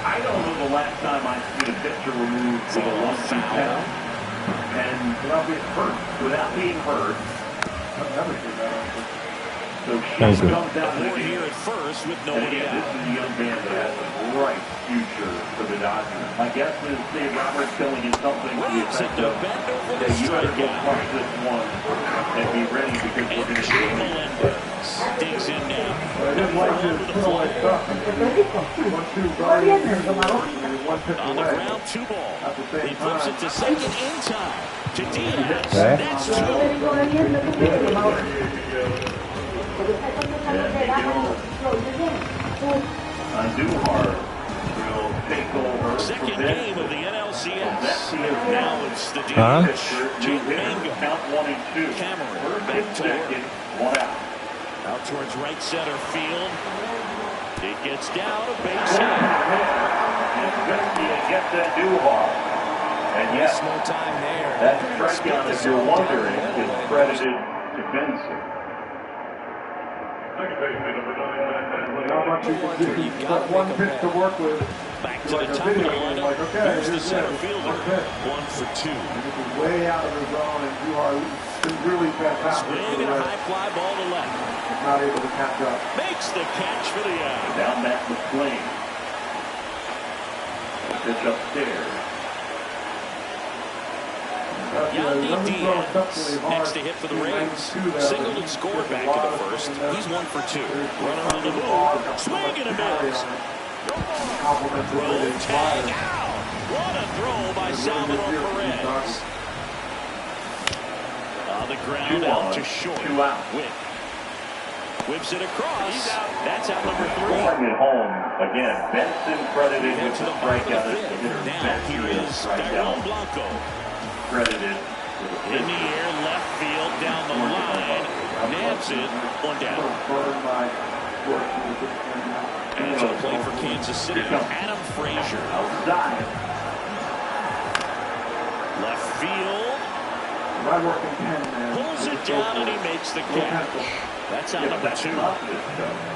I don't know the last time I've seen a pitcher removed from a 1-2 count. And without being hurt. I've never seen that. So Thank she you. comes down Board with here you. at first with And nobody again, this out. is a young man that has a bright future for the Dodgers. My guess is Dave Roberts telling you something to the Waits it effect to of bend over that the you better go strikeout. crush this one and be ready because we're And going to Jay do it. Melendez digs in now. I didn't like his throwaway stuff. 1-2 guard. One pitch On the away. ground, 2 ball. At the same He flips it to second in time. To Diaz. Okay. That's 2. Andujar will take over. Second game of the NLCS. Now it's the Huh? DH. Jake Mango. Count 1-2. Cameron First back and to work. second, 1 out. Out towards right center field. It gets down a base hit. And Garcia gets Andujar. And yes, No time there. that strikeout, if you're wondering, is credited to Benson. Not much you can do. You've got one pitch to work with. Back to the Like a top of the video, lineup. like, okay, Here's the here's center this. fielder. One pitch. 1 for 2. This is way out of the zone, and you are been really fantastic. Swing for and the a Reds. high fly ball to left. Not able to catch up. Makes the catch for the out. Down that McLean. Pitch upstairs. Yandy Diaz next to hit for the Rays. Singled and scored back in the first. He's 1 for 2. Runner on the move. Swing and a miss. Throw tag out. What a throw by Salvador Perez. On the ground out to short. Whips it across. That's out number 3. Scoring at home again. Benson credited with the strikeout. Now here is Tyrone Blanco. Credited in the air, left field, down the line. Nabs it. 1 down. And to the plate for Kansas City, Adam Frazier. Outside. Left field. Pulls it down and he makes the catch. That's out number 2.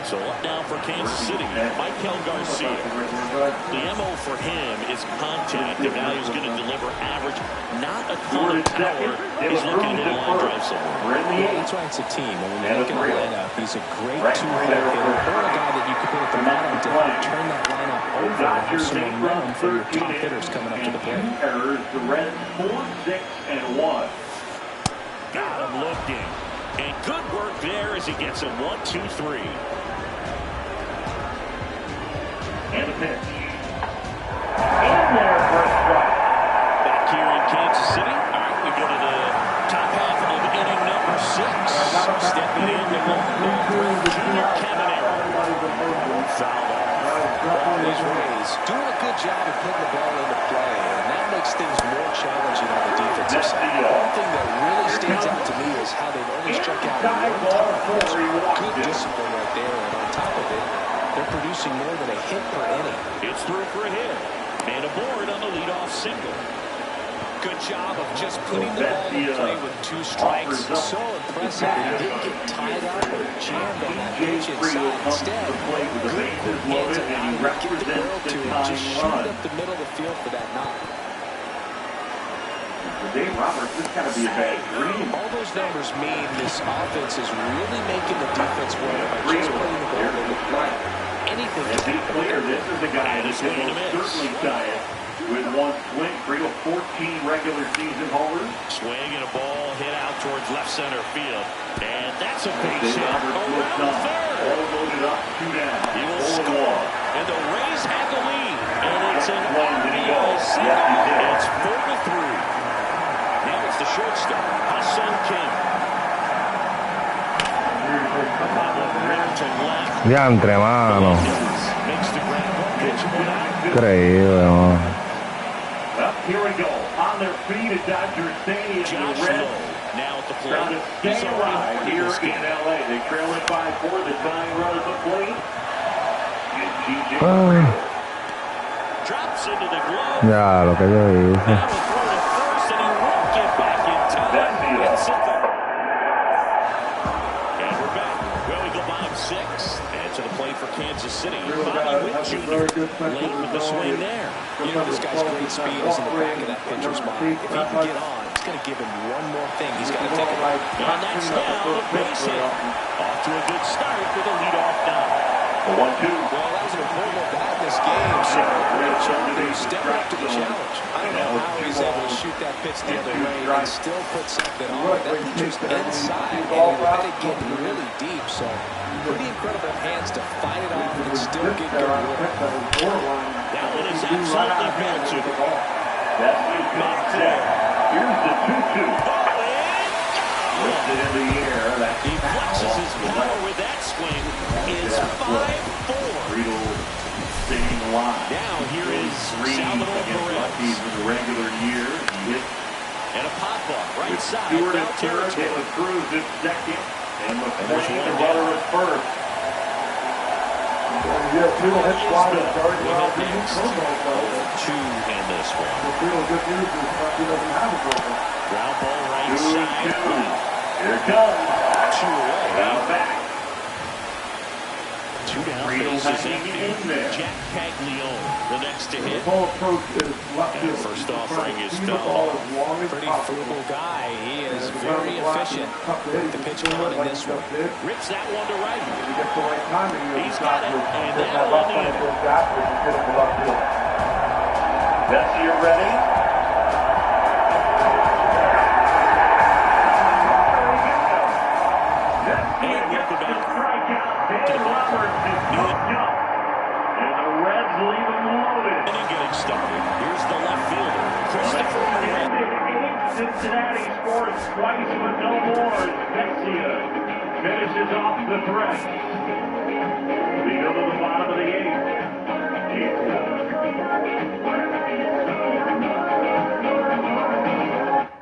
So up now for Kansas City, Michael Garcia. The MO for him is contact, and now he's going to deliver average, not a ton of power. He's looking to hit a line drive somewhere. Yeah, that's why it's a team. And when you look at a lineup, he's a great two-hole hitter, or a guy that you could put at the bottom to turn that lineup over and have some momentum for your top hitters coming up to the plate. The Reds 4, 6, and 1. Got him looking. And good work there as he gets him 1, 2, 3. And a pitch. In there for a strike. Back here in Kansas City. All right, we go to the top half of inning number 6. Stepping in the long through Junior Cabanero. Foul off. These Rays doing a good job of putting the ball into play, and that makes things more challenging on the defensive side. One thing that really stands out to me is how they've only struck out 1 time. Good discipline right there, and on top of it, they're producing more than a hit per inning. It's through for a hit. And aboard on the leadoff single. Good job of just putting the ball in play with 2 strikes. So impressive. He didn't get tied up or jammed on that pitch inside. Instead, good quick hands and eye to get the barrel to him. Just shoot it up the middle of the field for that knock. For Dave Roberts, this got to be a bad dream. All those numbers mean this offense is really making the defense work by just putting the ball in play. Anything can be clear. This is a guy that's going to certainly tie it with 1 swing. 3 of 14 regular season homers. Swing and a ball hit out towards left center field. And that's a base hit around third. All loaded up, 2 down. He will score. And the Rays have the lead. And it's an RBI single. It's 4-3. Now it's the shortstop, Ha-Seong Kim. Diantre, mano. Increíble, no. Well, here we go. On their feet at Dodger Stadium. Josh Lowe now at the plate. He's alive here in L.A. They trail it 5-4. The tying run at the plate. And TJ drops into the glove. Ya, lo que yo hice. Now a throw to first, and he won't get back in time. And we're back. Well, we go bottom 6. And to the plate for Kansas City. Bobby Witt Jr. late with the swing there. You know, this guy's great speed is in the back of that pitcher's mind. If he can get on, it's going to give him one more thing he's got to take away. And that's now the base hit. Off to a good start with a leadoff down. 1-2. Well, that was an important bat in this game, so great job to step up to the challenge. I don't know how he's able to shoot that pitch the other way and still put something on. That pitcher's inside, and he let it get really deep, so pretty incredible hands to fight it off and still get good work. That one is absolutely belted. That's not there. Here's the 2-2. Lifted in the air. He flexes his power with that swing. Is 5-4. Riedel staying alive. Now here is Salvador Perez. He's in the regular year. He hit. And a pop-up right side. Stewart at third. Hit the Cruz at second. And McClain, the runner at first. Yeah, 2 hits wide and started well. 2 in this one. The real good news is he doesn't have a broken. Ground ball right side. Here it comes. 2 away. Now back. 2 down. Faces empty. Jack Caglione, the next to hit. The ball approach is left And first offering is foul. Pretty frugal guy. He is very efficient with the pitch count in this one. Rips that one to right. He gets the right timing. He's got it. And now on the inning. Bessie, you ready? the threat. We go to the bottom of the 8th.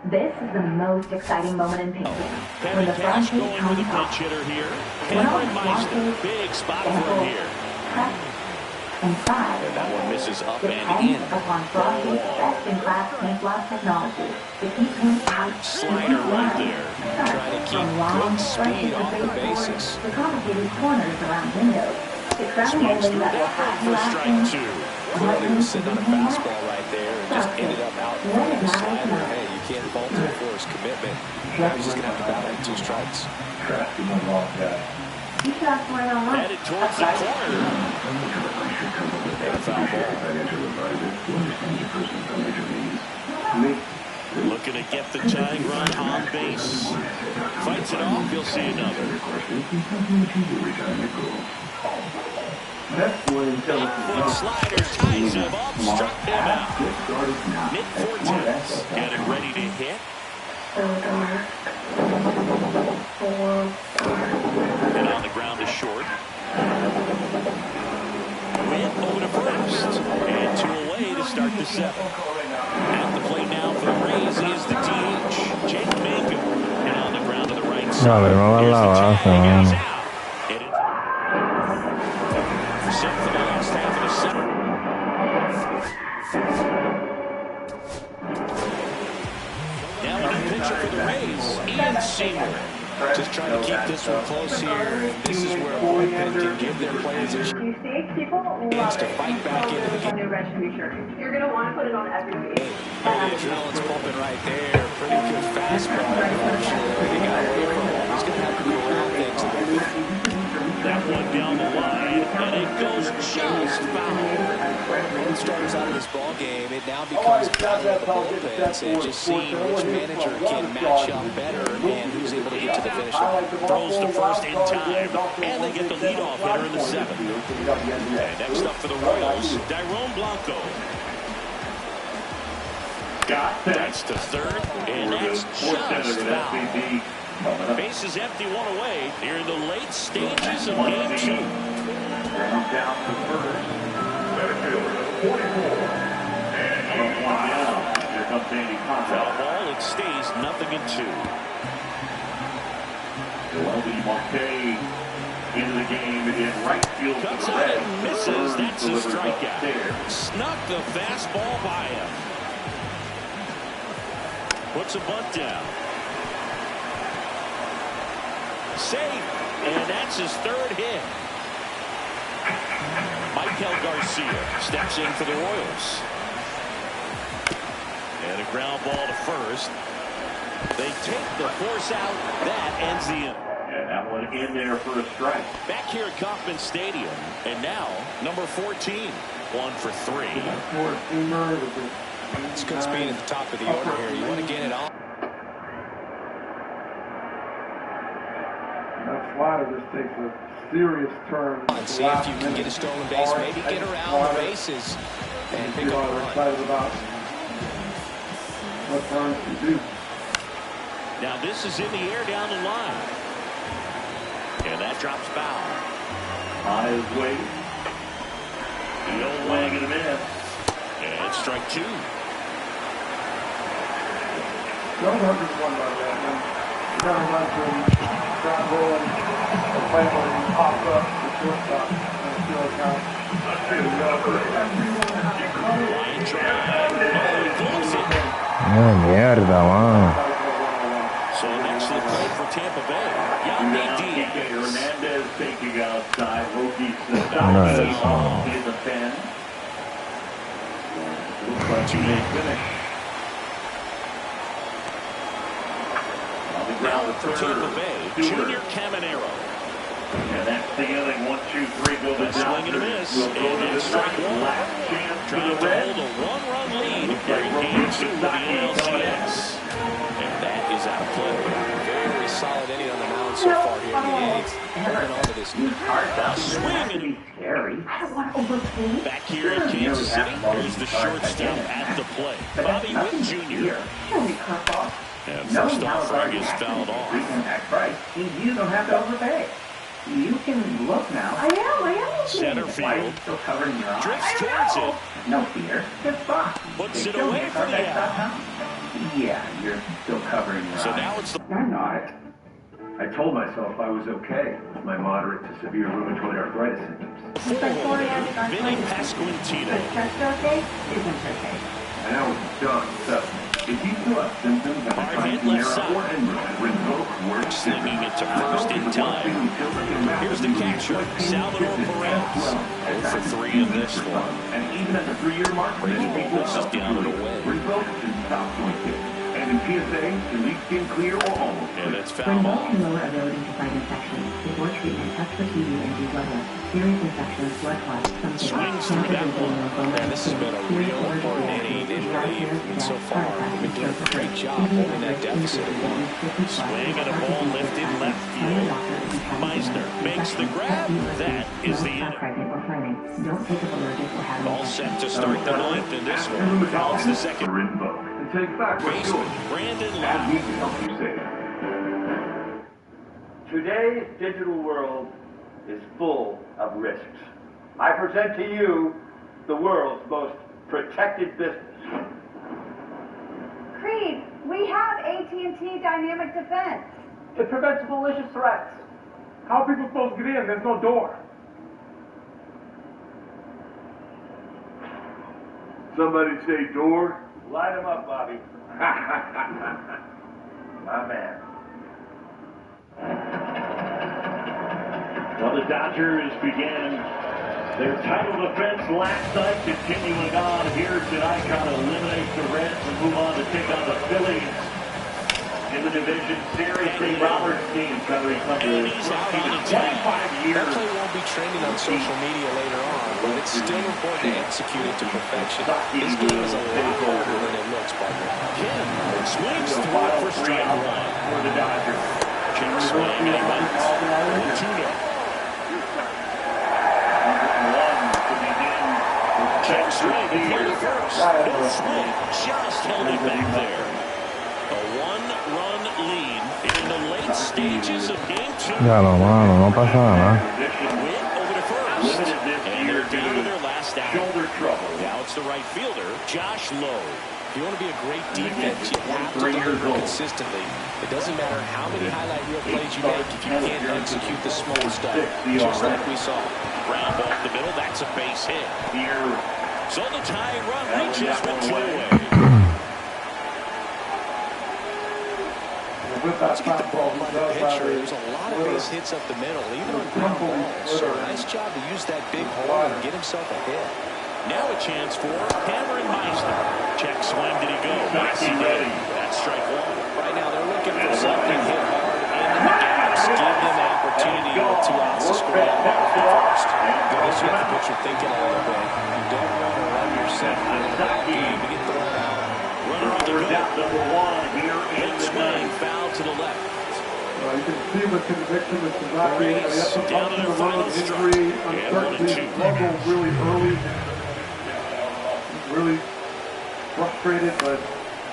This is the most exciting moment in paint. When the Cash front going page with the comes pinch off. hitter here. When all Cameron the Meister, blockers big spot and for him holes here. press inside. And that one misses up and Depends in. upon Frost's best-in-class paint block technology to keep paint out. Slider right there. Trying to keep From long good speed stretches of off the baseboards bases. to complicated corners around windows. To travel Swings bowling through that will that have one you for strike laughing. 2. Clearly was sitting on a fastball right there and just ended up out in front of the slider. Hey, you can't fault him for his commitment. Now he's just going to have to battle with 2 strikes. Trapped in the wrong guy. He shot right on line. Headed towards the corner. And a foul ball. Financial advisor who understands your personal financial needs. Looking to get the tying run on base. Fights it off, you'll see another. Foot slider ties him up, struck him out. Nick Fortes getting ready to hit. And on the ground is short. Win over to first. And 2 away to start the 7th. At the plate now for the Rays is the DH, Jake Mingo. And on the ground to the right side. No, pero no da la base, Here's the tag, and he's mano. out. Set for the last half of the 7th. Now a new pitcher for the Rays, Ian Seymour. Just trying to keep this one close here. This is where a bullpen can give their players a You see, people chance to fight back into the game. new red should be shirt. You're going to want to put it on every week. The adrenaline's pumping right there. Pretty good fastball. Unfortunately, they got away from him. He's going to have to go around things a little bit. That one down the line, and it goes just foul. Both starters out of this ball game. It now becomes battle of the bullpens and just seeing which manager can match up better and who's able to get to the finish line. Throws the first in time, and they get the leadoff hitter in the 7th. And next up for the Royals, Dairon Blanco. That's to third, and that's just foul. Base is empty, 1 away here in the late stages of game 2. Down to first. Center fielder, 44. And one down. Here comes Andy Conrad. Foul ball, it stays 0-2. Joel Monte into the game in right field. Cuts out and misses. That's a strikeout. Snuck the fastball by him. Puts a bunt down. Safe, and that's his 3rd hit. Michael Garcia steps in for the Royals. And a ground ball to first. They take the force out. That ends the inning. And that one in there for a strike. Back here at Kauffman Stadium, and now number 14, 1 for 3. It's good speed at the top of the order here. You want to get it on. That slider just takes a serious turn. And see if you can get a stolen base, maybe get around the bases and pick up a run. Excited about what Burns can do. Now this is in the air down the line. And that drops foul. On his way. The old wang and a miss. And strike 2. Don't hurt this one like that, man. You gotta run to him, ground ball, and play when he pops up the shortstop and still count. Line drive. Oh, he blows it. Mierda, mano. So next to the plate for Tampa Bay, Yandy Diaz. Hernandez taking outside. Loki Nice. in the pen. Looks like he may finish. On the Now ground for Tampa Bay, Junior Caminero. And that's the inning. 1, 2, 3. Go to Swing and a miss. We'll go And to the it's strike 1. last chance for Trying the to Reds. hold a 1-run lead here in game 2 of the ALCS. And that is out of play. Very solid inning on the mound so far here in the 8th. Holding on to this lead. Swing. Scary. I don't want to overpay. Back here in Kansas City, here's the shortstop at the plate. Bobby Witt Jr. curveball. And first off, Reg is fouled off. You don't have to overpay. You can look now. I am looking. Center Why are you field. still covering your eyes? Drifts towards it. No fear. Just box. Puts it away for the out. Yeah, you're still covering your So eyes. now it's the I'm not. I told myself I was okay with my moderate to severe rheumatoid arthritis symptoms. Vinny Pasquantino. But chest okay? Isn't okay. And now it's done. So, If you still have symptoms of Hard a hit chimera left side. or Enbridge, Rinvoq works Slinging it to first in time. Here's the catcher, Salvador Perez. 0 for 3 in this one. And even at the 3-year mark, many people This is down and away. Rinvoq can stop joint pain. And in PSA, delete skin clear or almost And it's When foul milk ball. can lower ability to fight infections, before treatment, test for TB and do blood work. Serious infections, blood clots, some Swings through that one. Man, this has been a real important inning in relief. And so far, they've been doing a great job holding that deficit at 1. Swing and a ball lifted left field. Meisner makes the grab. That is the inning. Don't take up allergic or have All set to start the ninth in this one. Fouls the second. Rinvoq. And take back what's Baseman yours. Brandon And we Lau. can help you save. Today's digital world is full of risks. I present to you the world's most protected business. Creed, we have AT&T Dynamic Defense. It prevents malicious threats. How are people supposed to get in? There's no door. Somebody say door. Light them up, Bobby. My man. Well, the Dodgers began their title defense last night, continuing on here tonight, trying to eliminate the Reds and move on to take on the Phillies in the division series. St. Robert's team trying to recover And he's out on the 25 years. That play won't be trending on social media later on, but it's still important to execute it to perfection. This game is a lot harder than it looks, partner. Kim swings The through it final for 3 strike out 1. for the Dodgers. Check swing and he bites. 1-2. Check swing, clear to first. Good swing, just held it back there. A 1-run lead in the late stages of game 2. Ya lo, mano, no pasa nada. Win over to first. And they're down to their last out. Shoulder trouble. Now it's the right fielder, Josh Lowe. If you want to be a great defense, you have to deliver consistently. It doesn't matter how many highlight reel plays you make if you can't execute the small stuff, just like we saw. Ground ball up the middle, that's a base hit. Here. So the tying run reaches with 2 away. With that Let's get the ball fastball, by he the does pitcher. have There's a lot of base hits up the middle, even on ground balls. So nice job to use that big hole and get himself a hit. Now a chance for Cameron Meisner. Check swing, did he go? Yes, he did. That's strike 1. Right now, they're looking for something hit hard into the gaps. Give them an opportunity with 2 outs to score that ball first. Goes with the pitcher thinking a little bit. You don't want to run yourself into the ball game to get thrown out. Runner on the go. Number 1 here in Big the swing, ninth. foul to the left. You can see the conviction of Suzuki. They have to Down to function their a little final injury, strike. And uncertainty, 1-2. struggle really early. Really frustrated, but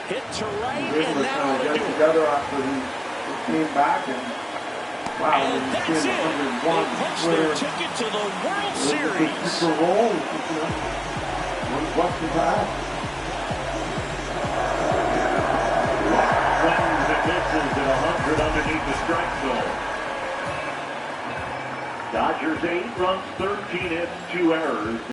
Hit to right, he was able and to now kind of to get do it. together after he came back. And wow, when And you that's see it. him They 101 punched Twitter, their ticket to the World with a Series. kicker roll, one question to ask. Swings and misses at 100 underneath the strike zone. Dodgers 8 runs, 13 hits, 2 errors.